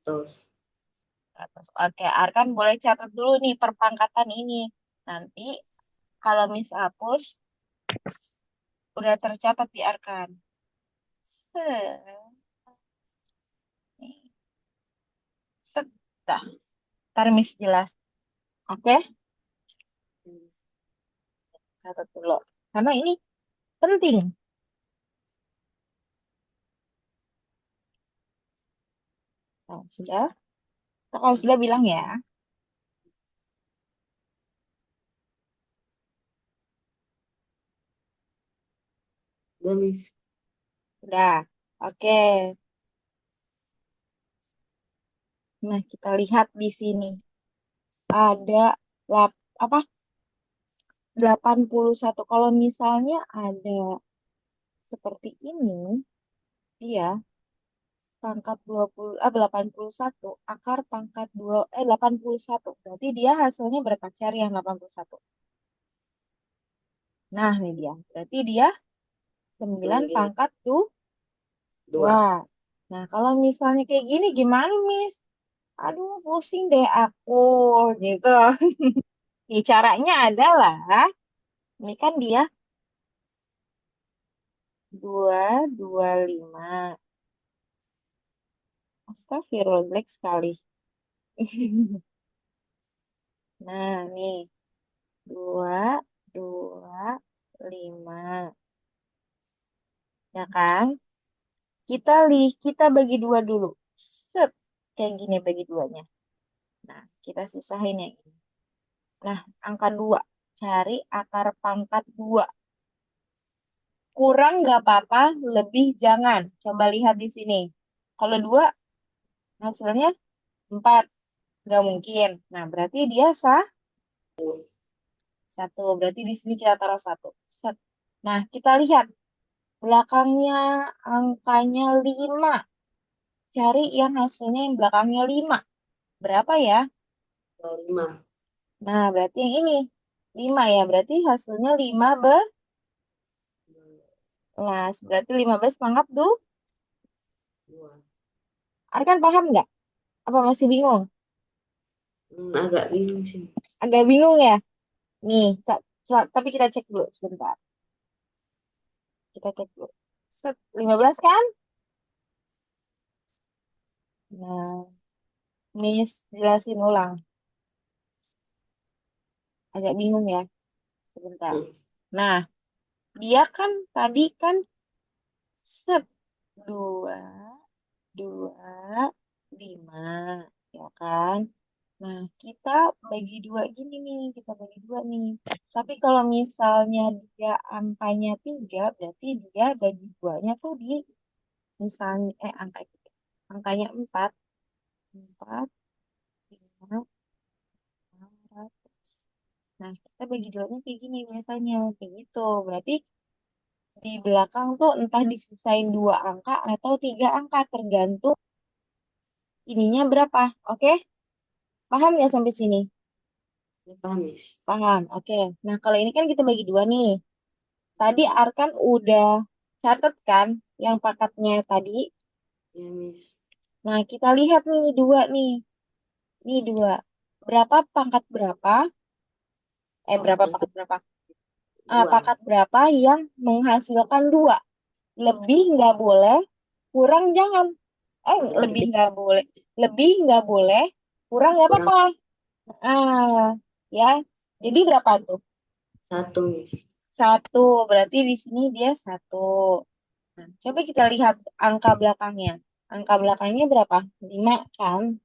100. 100. Oke, Arkan boleh catat dulu nih perpangkatan ini. Nanti kalau Miss hapus, udah tercatat di Arkan. Set. Set. Dah. Ntar Miss jelas. Oke, catat dulu. Karena ini penting. Nah, sudah. Kalau sudah bilang ya. Udah, Miss. Sudah. Oke. Nah, kita lihat di sini. Ada apa? 81. Kalau misalnya ada seperti ini, dia pangkat 20, 81, akar pangkat 81. Berarti dia hasilnya berapa? Cari yang 81. Nah, ini dia. Berarti dia 9 9. pangkat 2. 2. Nah, kalau misalnya kayak gini gimana, Miss? Aduh, pusing deh aku, gitu. Nih, caranya adalah, ini kan dia 225. Astagfirullah, jelek sekali. Nah, nih. 2, 2, 5. Ya kan? Kita bagi dua dulu. Set. Kayak gini bagi duanya. Nah, kita sisahin yang ini. Nah, angka 2. Cari akar pangkat 2. Kurang nggak apa-apa, lebih jangan. Coba lihat di sini. Kalau 2, hasilnya 4. Nggak mungkin. Nah, berarti dia sah 1. Berarti di sini kita taruh 1. Set. Nah, kita lihat. Belakangnya angkanya 5. Cari yang hasilnya yang belakangnya 5. Berapa ya? 5. Nah, berarti yang ini. 5 ya. Berarti hasilnya 15. Berarti 15 pangkat 2. 2. Arkan paham nggak? Apa masih bingung? Agak bingung sih. Agak bingung ya? Nih, tapi kita cek dulu sebentar. Kita cek dulu. Set, 15 kan? Nah, Miss jelasin ulang. Agak bingung ya? Sebentar. Hmm. Nah, dia kan tadi kan set 2, 2, 5, ya kan? Nah, kita bagi dua gini nih, kita bagi dua nih. Tapi kalau misalnya dia angkanya 3, berarti dia bagi duanya tuh di misalnya, angkanya 4, 4, 5, 600. Nah, kita bagi duanya kayak gini biasanya, kayak gitu. Berarti di belakang tuh entah disisain 2 angka atau 3 angka, tergantung ininya berapa. Oke? Paham ya sampai sini? Ya, paham, Miss. Paham. Oke. Nah, kalau ini kan kita bagi dua nih. Tadi Arkan udah catat kan yang pangkatnya tadi. Ya, Miss. Nah, kita lihat nih dua nih. Nih dua. Berapa pangkat berapa? Berapa Yang pangkat berapa? kedua. Pangkat berapa yang menghasilkan dua? Lebih nggak boleh, kurang jangan. Lebih Berarti nggak boleh. Lebih nggak boleh, kurang nggak kurang apa-apa. Ya. Jadi berapa tuh? 1, Miss. 1. Berarti di sini dia 1. Nah, coba kita lihat angka belakangnya. Angka belakangnya berapa? 5 kan?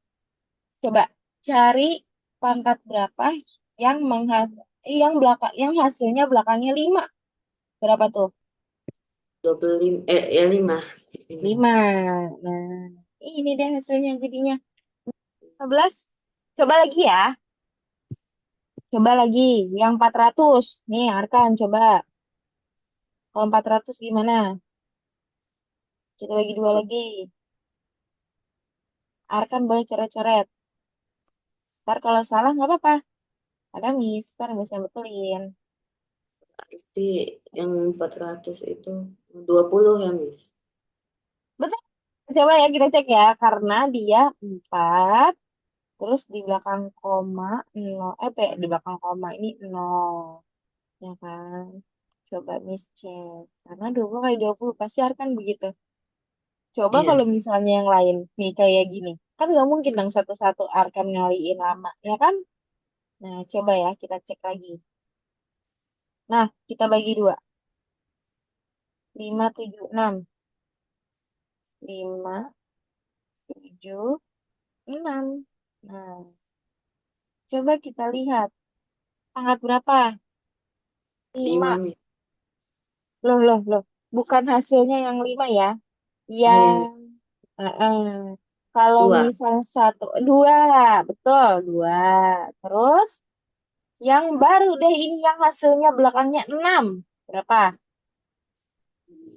Coba cari pangkat berapa yang yang hasilnya belakangnya 5. Berapa tuh? 25. Ya, 5. 5. Nah, ini deh hasilnya jadinya 15. Coba lagi ya. Coba lagi yang 400. Nih, Arkan coba. Kalau 400 gimana? Kita bagi dua lagi. Arkan boleh coret-coret. Ntar kalau salah nggak apa-apa. Ada mister yang bisa betulin. Berarti yang 400 itu 20 ya, Miss. Betul. Coba ya kita cek ya. Karena dia 4. Terus di belakang koma 0. Di belakang koma ini 0. Ya kan? Coba miss cek. Karena 20 kali 20 pasti akan begitu. Coba Iya. kalau misalnya yang lain. Nih kayak gini. Kan nggak mungkin dong satu-satu akan ngaliin lama. Ya kan? Nah coba ya kita cek lagi. Nah kita bagi dua. 5, 7, 6. 5, 7, 6. Nah, coba kita lihat. Pangkat berapa? 5, 5. Miss. Loh, loh, loh. Bukan hasilnya yang 5 ya. Oh, iya, Yang Miss. kalau 2. misal 1, 2. Betul, 2. Terus yang baru deh ini yang hasilnya belakangnya 6. Berapa?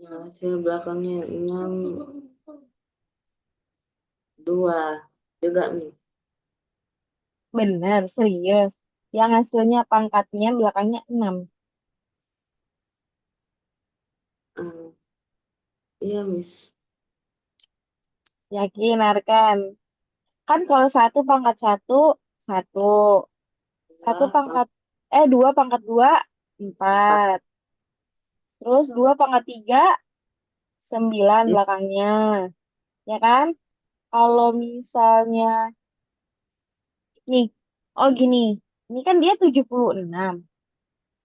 Nah, hasil belakangnya 6, 2. Juga, Miss. Benar, serius. Yang hasilnya pangkatnya belakangnya 6. Hmm, iya, Miss. Yakin, Arkan? Kan kalau satu pangkat satu, 1. Satu 2, pangkat, 2 pangkat 2, 4. 4. Terus 2 pangkat 3, 9 belakangnya. Ya kan? Kalau misalnya nih, oh gini, ini kan dia 76,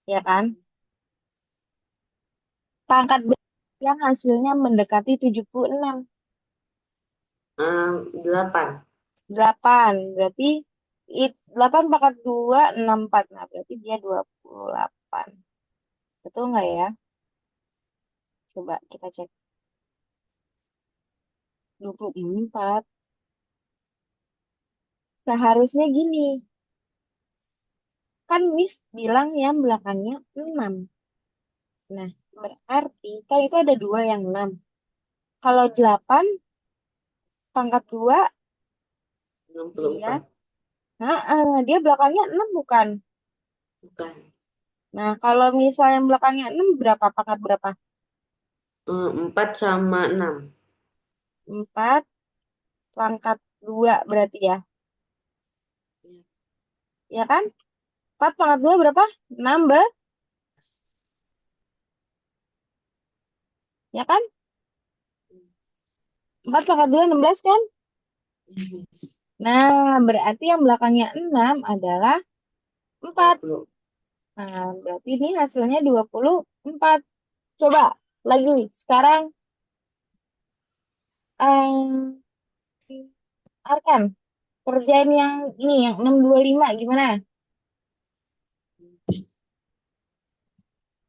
ya kan? Pangkat berapa yang hasilnya mendekati 76? 8. 8. Berarti 8 pangkat 2, 64. Nah, berarti dia 28. Betul nggak ya? Coba kita cek. 24. Seharusnya gini. Kan Miss bilang yang belakangnya 6. Nah, berarti kan itu ada dua yang 6. Kalau 8 pangkat 2 dia, 64. nah, dia belakangnya 6 bukan? Bukan. Nah, kalau misalnya yang belakangnya 6 berapa? Pangkat berapa? 4 sama 6. 4 pangkat 2 berarti ya. Ya. Ya kan? 4 pangkat 2 berapa? 6 ya kan? 4 pangkat 2 16 kan? Nah, berarti yang belakangnya 6 adalah 4. 20. Nah, berarti ini hasilnya 24. Coba lagi. Sekarang eh Arkan, kerjain yang ini, yang 625 gimana?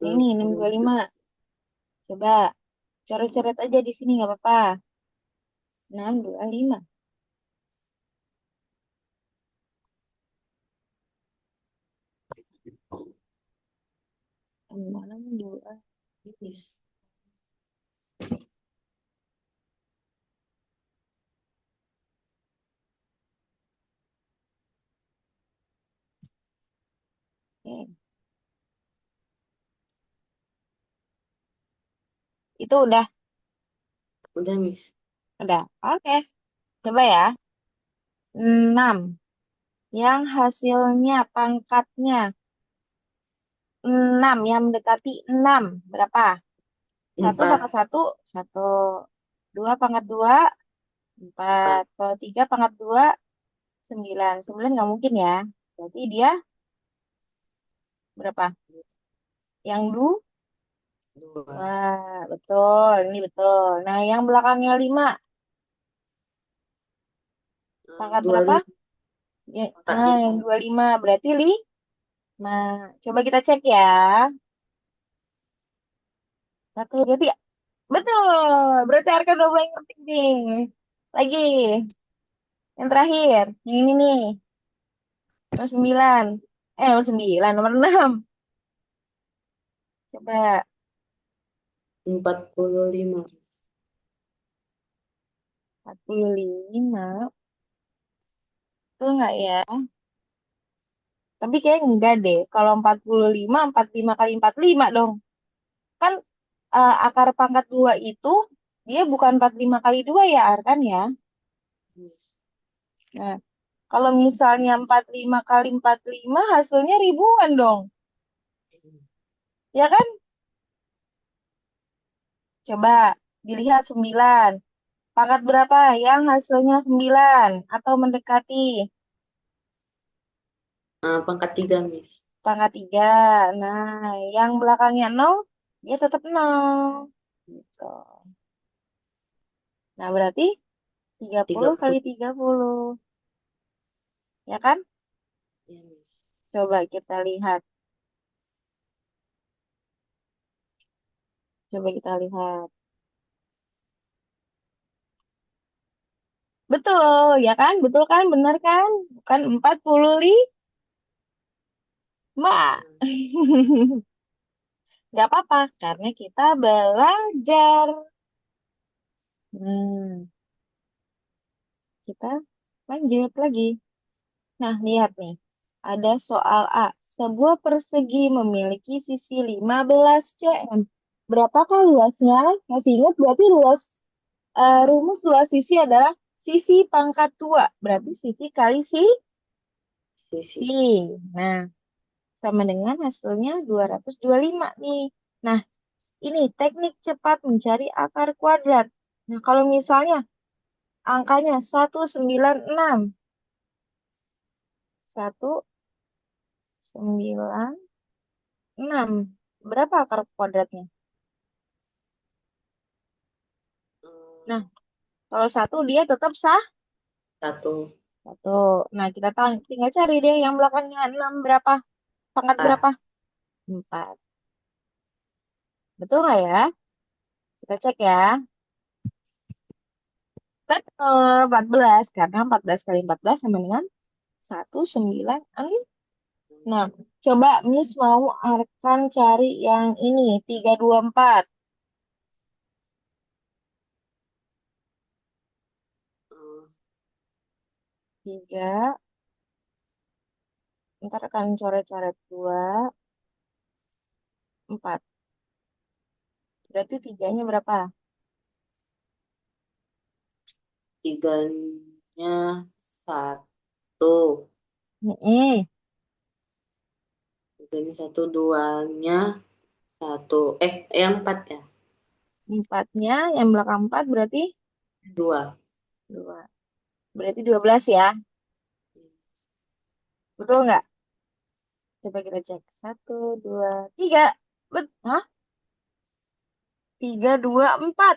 Yang ini 625. Coba coret-coret aja di sini nggak apa-apa. 625. Mana dua? Oke. Itu udah, Udah, Miss. udah. Oke. Coba ya. 6 yang hasilnya pangkatnya 6 yang mendekati 6 berapa? Satu pangkat 4. satu, satu. Dua pangkat 2, 4. 4. Kalau 3 pangkat 2, 9. 9 nggak mungkin ya. Berarti dia berapa? Yang 2. wah, betul. Ini betul. Nah, yang belakangnya 5 pangkat berapa? 25. Ya, Angkat 5. yang 25 berarti 5. Coba kita cek ya. Satu, berarti betul. Berarti Arka udah mulai ngerti nih. Lagi. Yang terakhir. Yang ini nih. Nomor 9. Nomor 9. Nomor 6. Coba. 45. 45. Betul nggak ya? Tapi kayak enggak deh. Kalau 45, 45 kali 45 dong. Kan akar pangkat 2 itu dia bukan 45 kali 2 ya, Arkan ya. Nah, kalau misalnya 45 kali 45 hasilnya ribuan dong. Ya kan? Coba dilihat 9. Pangkat berapa yang hasilnya 9 atau mendekati Pangkat 3, Miss. pangkat 3. Nah, yang belakangnya 0 dia tetap 0. Gitu. Nah, berarti 30 kali 30. 30. Ya kan? Ya, Miss. Coba kita lihat. Coba kita lihat. Betul, ya kan? Betul kan? Benar kan? Bukan 45. Nah, Gak apa-apa, karena kita belajar. Hmm, kita lanjut lagi. Nah, lihat nih. Ada soal A. Sebuah persegi memiliki sisi 15 cm. Berapakah luasnya? Masih ingat berarti rumus luas sisi adalah sisi pangkat 2. Berarti sisi kali sisi. sisi. Nah, sama dengan hasilnya 225 nih. Nah, ini teknik cepat mencari akar kuadrat. Nah, kalau misalnya angkanya 196. 196. Berapa akar kuadratnya? Nah, Hmm, kalau satu dia tetap sah. satu. Satu. Nah, kita tinggal cari deh yang belakangnya 6 berapa? Pangkat berapa? Empat. 4. Betul nggak ya? Kita cek ya. Betul, 14. Karena 14 kali 14 sama dengan 196. Nah, coba Miss mau Arkan cari yang ini. 324. Hmm, 3. Ntar akan coret-coret 2, 4. Berarti tiganya berapa? Tiganya satu. Mm-mm. Tiganya satu, duanya satu. Yang empat ya? Empatnya, yang belakang 4 berarti Dua. 2. Berarti 12 ya. Betul nggak? Coba kita cek. 1, 2, 3. Hah? 3, 2, 4.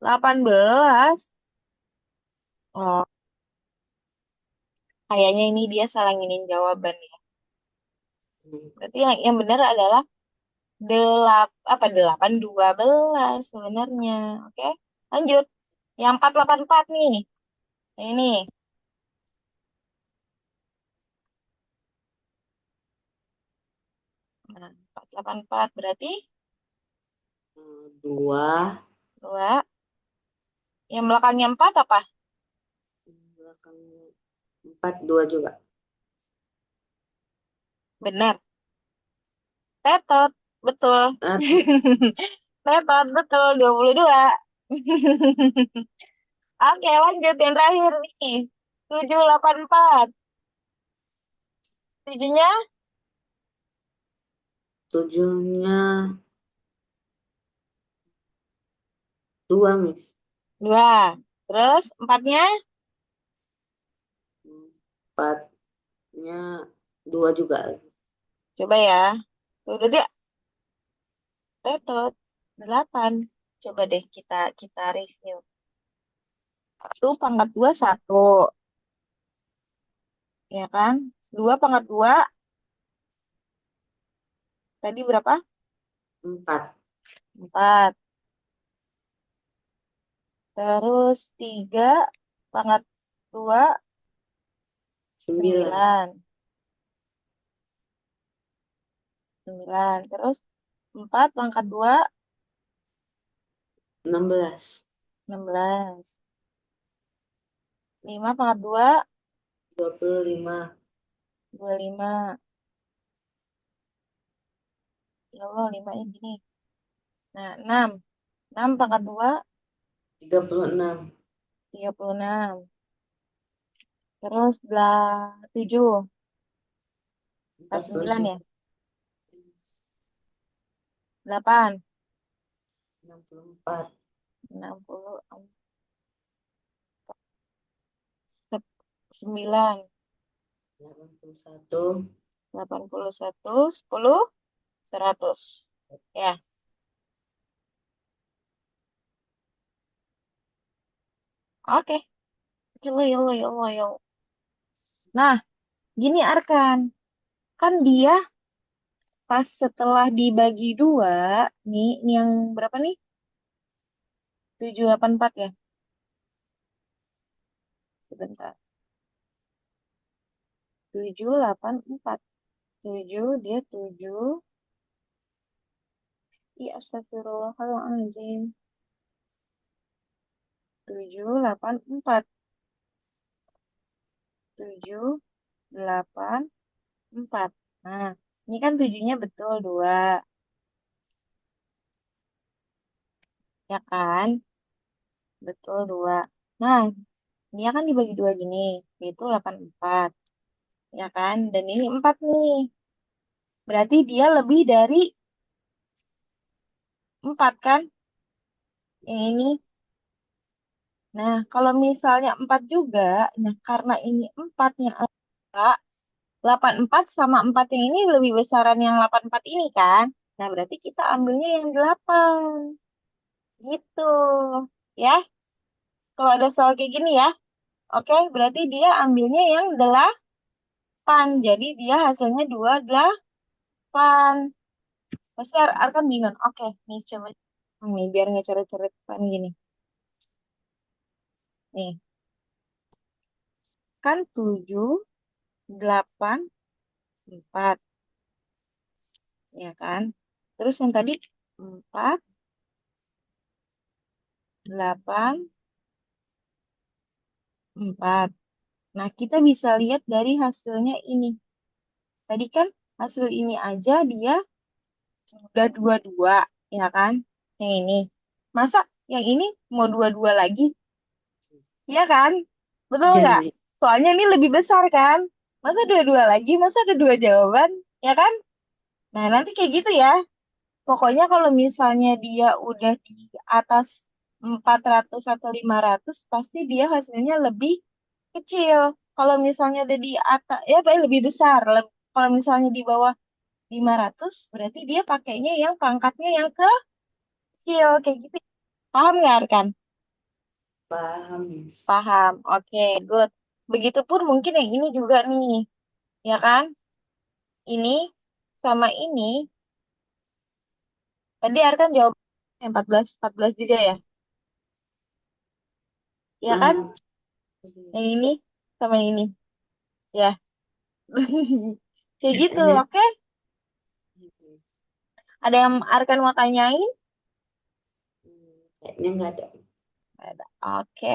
18. Oh, kayaknya ini dia salah nginin jawaban ya. Hmm, Berarti yang benar adalah 12 sebenarnya. Oke, lanjut. Yang 484 nih. Ini. Nah, 484 berarti Dua. 2. Yang belakangnya 4 apa? Belakangnya empat, dua juga. Benar. Tetot. Betul. Ah, Tetot, betul. 22. Oke, lanjut yang terakhir nih. 784. Tujuhnya tujuhnya dua, Miss. 2. Terus empatnya Empatnya dua juga. coba ya. Tuh, udah dia. Tetot. 8. Coba deh kita review. Satu pangkat 2 1. Ya kan? 2 pangkat 2 tadi berapa? Empat. 4. Terus 3 pangkat 2 Sembilan. 9. 9. Terus 4 pangkat 2 16. 16. 5 pangkat 2 25. 25. Ya Allah, 5 nya gini. Nah, 6. 6 pangkat 2 36. 36. Terus 7 Empat puluh 49 ya. sembilan. 8. 64. 60. 9. 81. 81. 10. 100. Ya, oke. Yolo, yolo, yolo, yolo. Nah, gini Arkan. Kan dia pas setelah dibagi 2, nih yang berapa nih? 784 ya? Sebentar. 784. 7 dia 7. Iya, astagfirullahaladzim. 784. 784. Nah, ini kan tujuhnya betul 2, ya kan? Betul 2. Nah, dia kan dibagi 2 gini, yaitu 84, ya kan? Dan ini 4 nih. Berarti dia lebih dari 4 kan? Yang ini. Nah, kalau misalnya 4 juga, nah karena ini 4-nya angka, 84 sama 4 yang ini lebih besaran yang 84 ini kan? Nah, berarti kita ambilnya yang 8. Gitu. Ya, kalau ada soal kayak gini ya. Oke, berarti dia ambilnya yang 8. Jadi dia hasilnya 28. Pasti Arkan bingung. Oke, nih coba. Nih, biar nggak coret-coret gini. Nih, kan 7, 8, 4. Ya kan? Terus yang tadi 4, 8, 4. Nah, kita bisa lihat dari hasilnya ini. Tadi kan hasil ini aja dia udah 22, ya kan? Yang ini. Masa yang ini mau 22 lagi? Iya kan? Betul Iya, nggak? Mi. Soalnya ini lebih besar kan? Masa dua-dua lagi? Masa ada dua jawaban? Ya kan? Nah, nanti kayak gitu ya. Pokoknya kalau misalnya dia udah di atas 400 atau 500, pasti dia hasilnya lebih kecil. Kalau misalnya udah di atas, ya paling lebih besar. Kalau misalnya di bawah 500, berarti dia pakainya yang pangkatnya yang kecil. Kayak gitu. Paham nggak, Arkan? Paham, Mi. Paham. Oke, good. Begitupun mungkin yang ini juga nih. Ya kan? Ini sama ini. Tadi Arkan jawab 14 juga ya. Ya kan? Hmm. Yang ini sama yang ini. Ya. Kayak gitu, Kayaknya, oke? Ada yang Arkan mau tanyain? kayaknya nggak ada. Ada. Oke,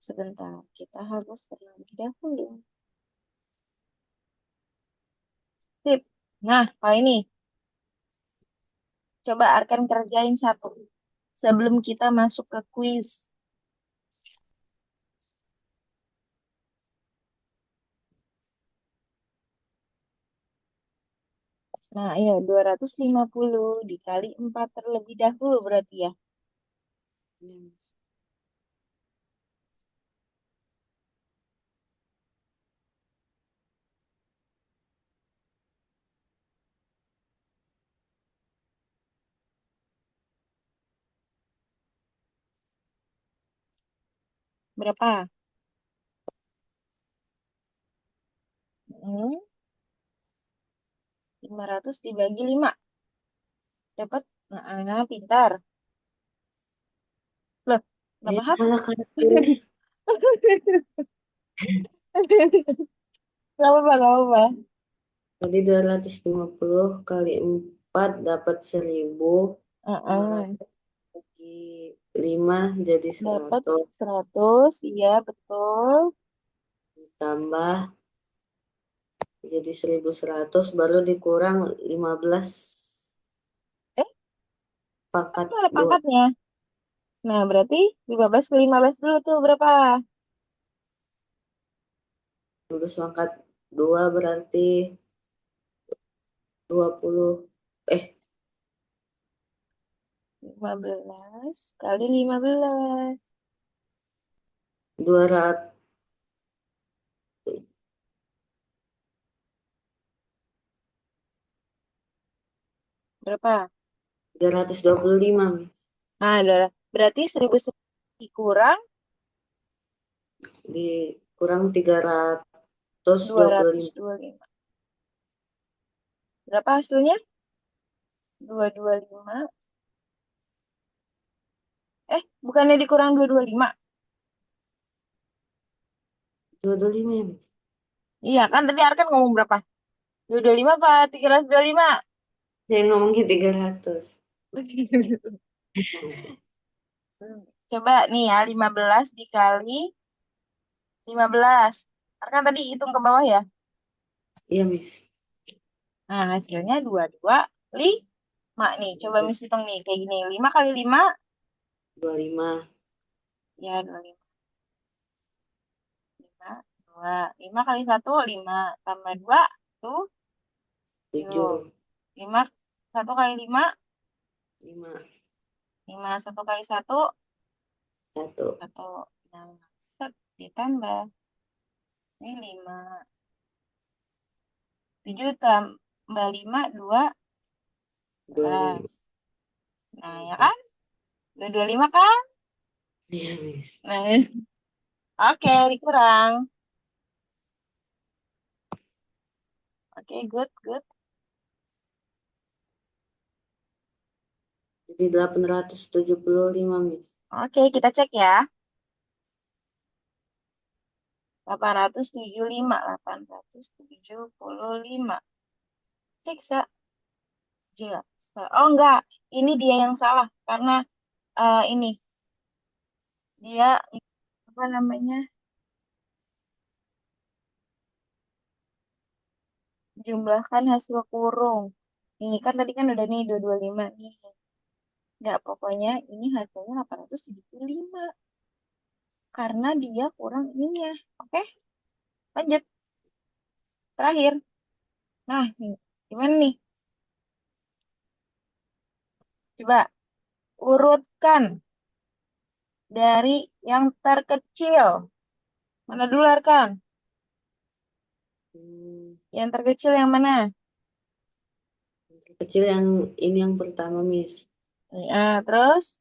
sebentar. Kita harus terlebih dahulu. Sip. Nah, kalau ini, coba Arkan kerjain satu. Sebelum kita masuk ke kuis. Nah, iya, 250 dikali 4 terlebih dahulu berarti ya. Iya, Mi. Berapa? Hmm, 500 dibagi 5. Dapat? Nah, pintar. Loh, kenapa hap? Malah kabur. Gak apa-apa, gak apa-apa. Tadi 250 kali 4 dapat 1000. lima Heeh. ratus bagi 5 jadi Dapat 100. 100, iya betul. Ditambah jadi 1100 baru dikurang 15 Eh, kan pangkat tuh ada 2. pangkatnya. Nah, berarti 15 ke 15 dulu tuh berapa? 15 pangkat 2 berarti 20. 15 kali 15. 200, Berapa? 325, Miss. Nah, berarti 1000 dikurang Dikurang 325. 225. Berapa hasilnya? 225. Bukannya dikurang 225. 225 ya, Miss. Iya, kan tadi Arkan ngomong berapa? 225 apa 325? Saya ngomongin 300. Coba nih ya, 15 dikali 15. Arkan tadi hitung ke bawah ya. Iya, Miss. Nah, hasilnya 225 nih. Coba Miss hitung nih, kayak gini. 5 kali 5, 25. ya 25. 5, 2. 5 kali 1, 5. Tambah 2, tuh 7. 7. 5, 1 kali 5, 5. 5. 1 kali 1, 1. Satu. Nah, set ditambah. Ini 5. 7 tambah 5, 25. 12. Nah, ya kan? 225 kan? Iya, Miss. Nah, oke, dikurang. Oke, good, good. Jadi 875, Miss. Oke, kita cek ya. 875, 875. Periksa. Jelas. Oh, enggak. Ini dia yang salah. Karena ini. Dia, apa namanya, jumlahkan hasil kurung. Ini kan tadi kan udah nih 225 nih. Enggak, pokoknya ini hasilnya 875. Karena dia kurang ininya. Oke, lanjut. Terakhir. Nah, nih. Gimana nih? Coba urutkan dari yang terkecil. Mana dulu, Arkan? Hmm, Yang terkecil yang mana? kecil yang ini yang pertama, Miss. Ya, terus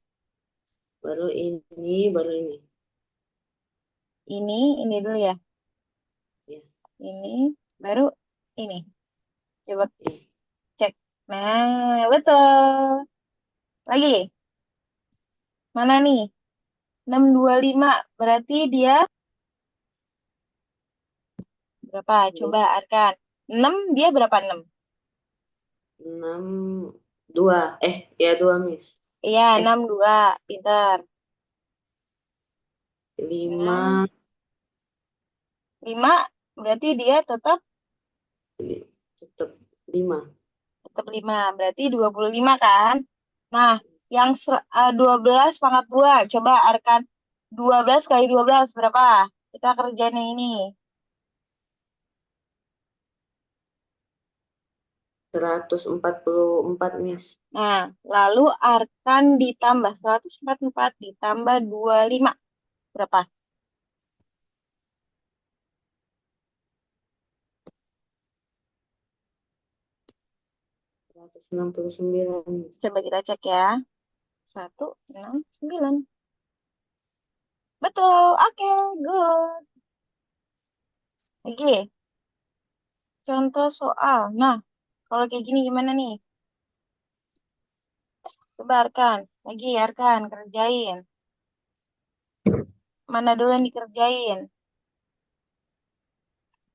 Baru ini, baru ini. ini dulu ya. Ya, Ini, baru ini. Coba ya. cek. Nah, betul. Lagi, mana nih? 625. Berarti dia berapa? Coba, Arkan. 6, dia berapa 6? 6, 2. Ya 2, Miss. Iya, Eh, 62. Pintar. 6, 5, 5. Berarti dia tetap tetap 5. tetap 5. Berarti 25 kan? Nah, yang 12 pangkat 2. Coba Arkan. 12 kali 12 berapa? Kita kerjain yang ini. 144, Miss. Nah, lalu Arkan ditambah 144 ditambah 25. Berapa? 169, Miss. Coba kita cek ya. 169. Betul. Oke, good. Lagi, contoh soal. Nah, kalau kayak gini gimana nih? Coba Arkan. Lagi, Arkan. Kerjain. Mana dulu yang dikerjain?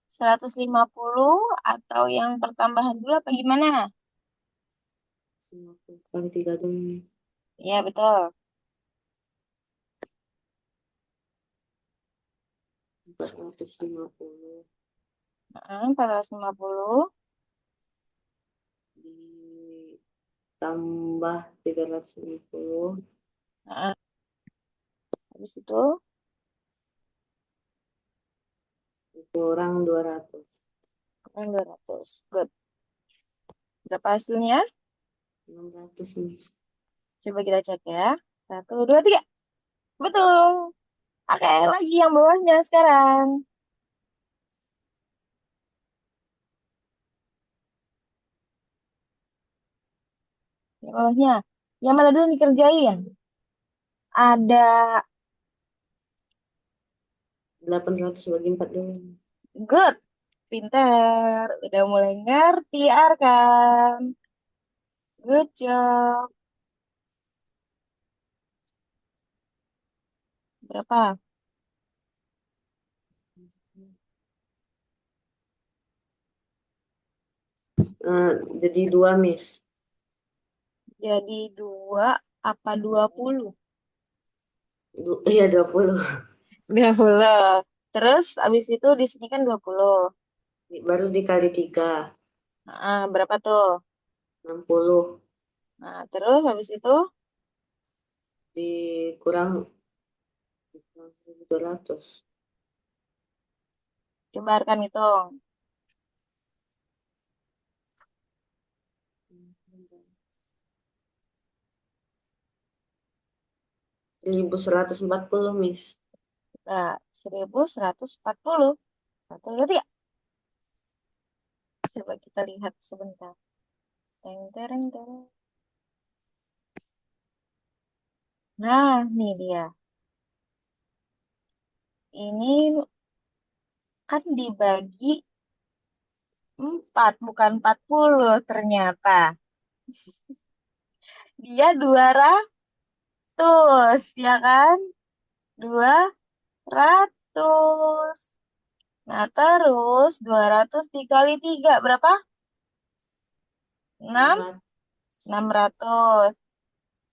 150 atau yang pertambahan dulu apa gimana? 50 kali 3 dulu, Miss. Iya, betul. 450 450. ditambah 350 Nah, habis itu kurang 200. kurang 200. Good. Berapa hasilnya? 600, Miss. Coba kita cek ya. 1, 2, 3. Betul. Oke, lagi yang bawahnya sekarang. Yang bawahnya. Yang mana dulu dikerjain? Ada 800 bagi 4 dulu. good. Pinter. Udah mulai ngerti, Arkan. Good job. Berapa? Jadi 2, Miss. Jadi 2 apa 20? Iya 20. 20. Terus abis itu di sini kan 20. Baru dikali 3, Nah, berapa tuh? 60. Nah, terus habis itu Dikurang 1.200. coba Arkan hitung. 1140, Miss. Nah, 1140. Satu lihat ya. Coba kita lihat sebentar. Teng, tereng, tereng. Nah, nih dia. Ini kan dibagi 4, bukan 40 ternyata. Dia 200, ya kan? 200. Nah, terus 200 dikali 3 berapa? 6? 600. 600.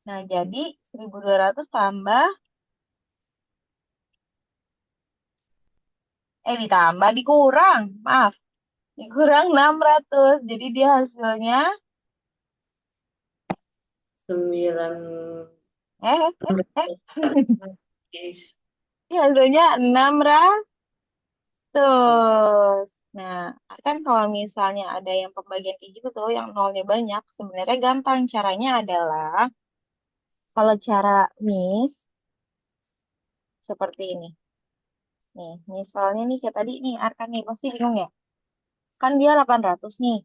Nah, jadi 1200 tambah, ditambah, dikurang. Maaf, dikurang 600. Jadi dia hasilnya, 9. eh, eh, eh. Miss. Dia hasilnya 600. Nah, kan kalau misalnya ada yang pembagian kayak gitu tuh, yang nolnya banyak, sebenarnya gampang. Caranya adalah, kalau cara Miss, seperti ini. Nih, misalnya nih kayak tadi nih, Arkan nih, pasti bingung ya? Kan dia 800 nih,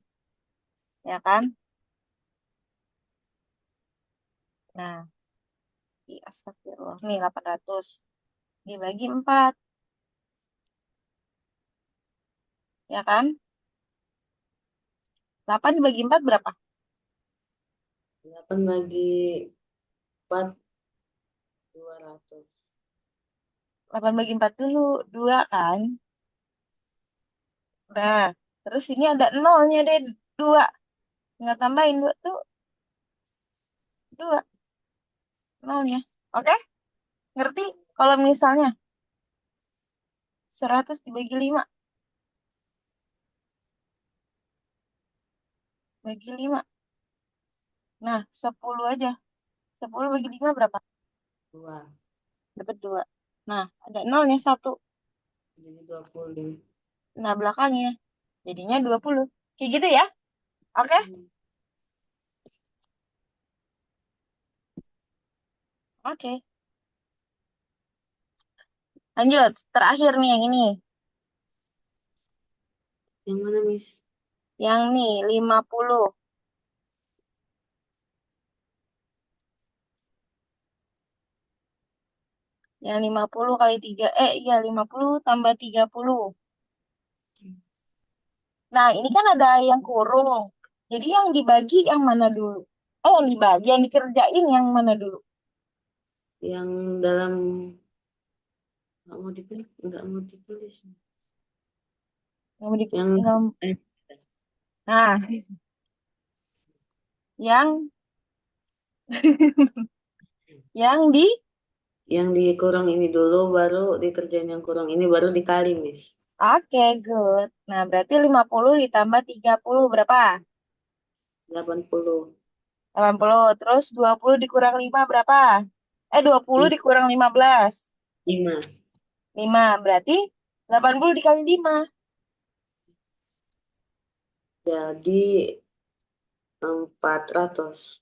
ya kan? Nah, astagfirullah. Nih, 800. Dibagi 4, ya kan? 8 dibagi 4 berapa? 8 bagi 4, 200. 8 bagi 4 dulu, 2 kan? Nah, terus ini ada nolnya deh, 2. Nggak tambahin 2 tuh, 2 nolnya. Oke? Ngerti? Kalau misalnya 100 dibagi 5, bagi 5. Nah, 10 aja. 10 bagi 5 berapa? 2. Dapat 2. Nah, ada nolnya 1. Jadi 20. Nah, belakangnya. Jadinya 20. Kayak gitu ya? Oke? Hmm. Oke. Lanjut. Terakhir nih yang ini. Yang mana, Miss? Yang nih, 50. Yang 50 kali 3. Iya, 50 tambah 30. Nah, ini kan ada yang kurung. Jadi yang dibagi yang mana dulu? Yang dibagi, yang dikerjain yang mana dulu? Yang dalam nggak mau ditulis. Yang mau Yang eh, nah, yang yang di yang dikurang ini dulu, baru dikerjain yang kurang ini, baru dikali, Miss. Oke, good. Nah, berarti 50 ditambah 30 berapa? 80. 80. Terus 20 dikurang 5 berapa? 20 dikurang 15. 5. 5. Berarti 80 dikali 5. Jadi 400.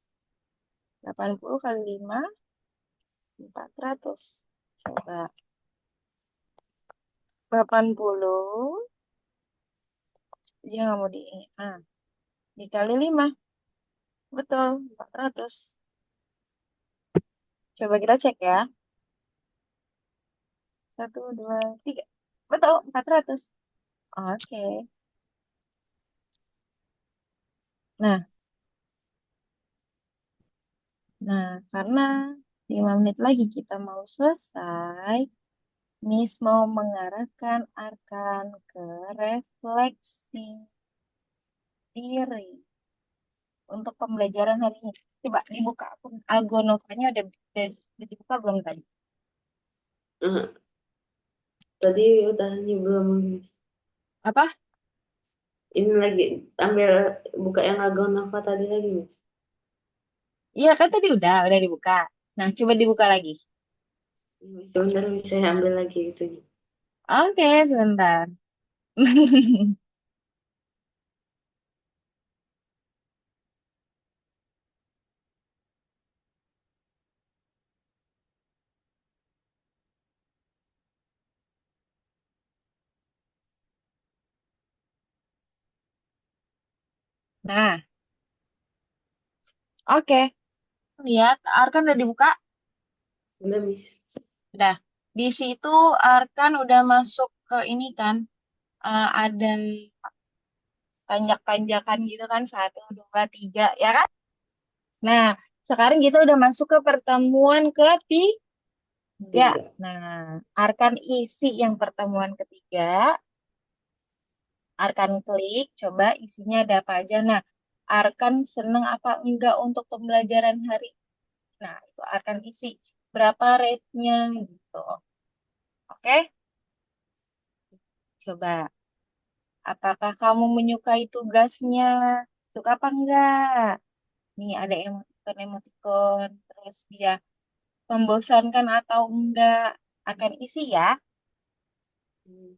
80 kali 5, 400. Coba. 80. Dia nggak mau di... Ah, dikali 5. Betul, 400. Coba kita cek ya. 1, 2, 3. Betul, 400. Oke. Nah, karena 5 menit lagi kita mau selesai, Miss mau mengarahkan Arkan ke refleksi diri untuk pembelajaran hari ini. Coba dibuka akun Algonovanya, udah dibuka belum tadi? Eh, Tadi udah ini belum, Miss. Apa? Ini lagi ambil buka yang Agon Nova tadi lagi, Miss. Iya kan tadi udah dibuka. Nah, coba dibuka lagi. Sebentar, Miss, saya ambil lagi itu. Oke, sebentar. Nah, oke. Lihat, Arkan udah dibuka. Udah, Miss. Udah. Di situ Arkan udah masuk ke ini kan. Ada tanjak-tanjakan gitu kan. Satu, dua, tiga. Ya kan? Nah, sekarang kita udah masuk ke pertemuan ketiga. Tiga. Nah, Arkan isi yang pertemuan ketiga. Arkan klik, coba isinya ada apa aja. Nah, Arkan seneng apa enggak untuk pembelajaran hari. Nah, itu Arkan isi. Berapa rate-nya gitu. Oke? Coba. Apakah kamu menyukai tugasnya? Suka apa enggak? Nih ada emoticon-emoticon. Terus dia membosankan atau enggak. Akan isi ya. Hmm.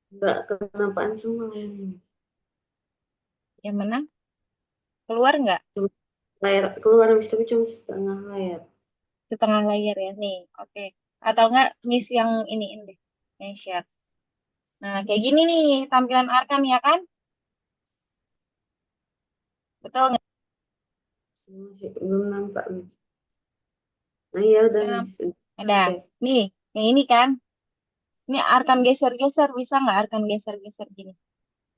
Enggak kenapaan semua kayaknya, Miss. Yang mana? Keluar enggak? Cuma layar keluar, Miss, tapi cuma setengah layar. Di tengah layar ya. Nih, oke. Atau enggak miss yang ini deh. Yang share. Nah, kayak gini nih tampilan Arkan ya kan? Betul nggak? Masih belum nampak, Miss. Nah, iya udah, Belum. Miss. Ada. Cek. Nih, yang ini kan. Ini Arkan geser-geser. Bisa nggak Arkan geser-geser gini?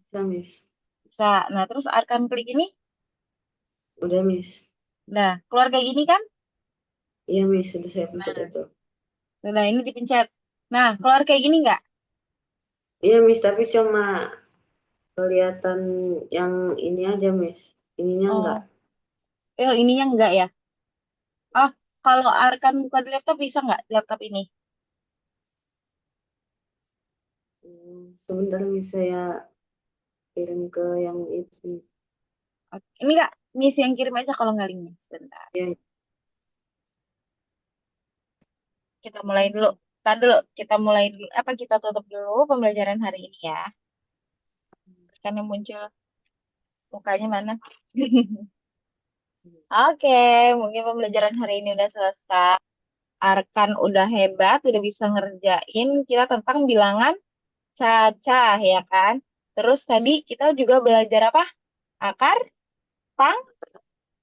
Bisa, Miss. Bisa. Nah, terus Arkan klik ini. Udah, Miss. Nah, keluar kayak gini kan? Iya, Miss. Sudah saya pencet Nah, itu. nah ini dipencet. Nah, keluar kayak gini nggak? Iya, Miss. Tapi cuma kelihatan yang ini aja, Miss. Ininya enggak. Oh, ininya enggak ya? Oh, kalau Arkan buka di laptop bisa nggak di laptop ini? Sebentar, Miss. Saya kirim ke yang itu. Oke. Ini nggak? Miss yang kirim aja kalau nggak linknya. Sebentar. Ya, Kita mulai dulu. Tadi dulu. Kita mulai dulu. Apa kita tutup dulu pembelajaran hari ini ya? Terus kan yang muncul mukanya mana? Oke, mungkin pembelajaran hari ini udah selesai. Arkan udah hebat, udah bisa ngerjain kita tentang bilangan cacah ya kan. Terus tadi kita juga belajar apa? Akar, pang,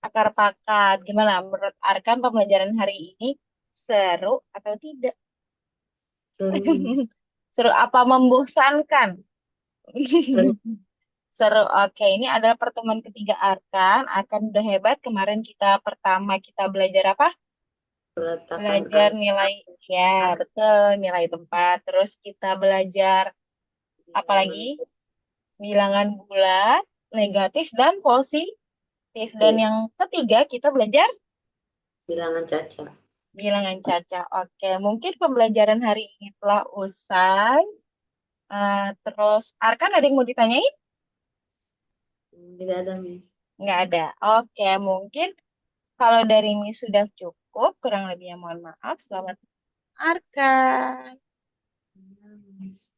akar pangkat. Gimana menurut Arkan pembelajaran hari ini seru atau tidak? seru, Miss. Seru apa membosankan? Seru. Seru. Oke, ini adalah pertemuan ketiga Arkan. Arkan udah hebat. Kemarin kita pertama kita belajar apa? Peletakan Belajar nilai, angka ya betul, nilai tempat. Terus kita belajar apa lagi? bilangan Bilangan bulat, negatif, dan positif. Dan positif, yang ketiga kita belajar bilangan caca. bilangan caca. Oke, mungkin pembelajaran hari ini telah usai. Terus, Arkan ada yang mau ditanyain? Tidak ada, Miss. Nggak ada. Oke, mungkin kalau dari ini sudah cukup. Kurang lebihnya mohon maaf. Selamat Arkan. Tidak, Miss.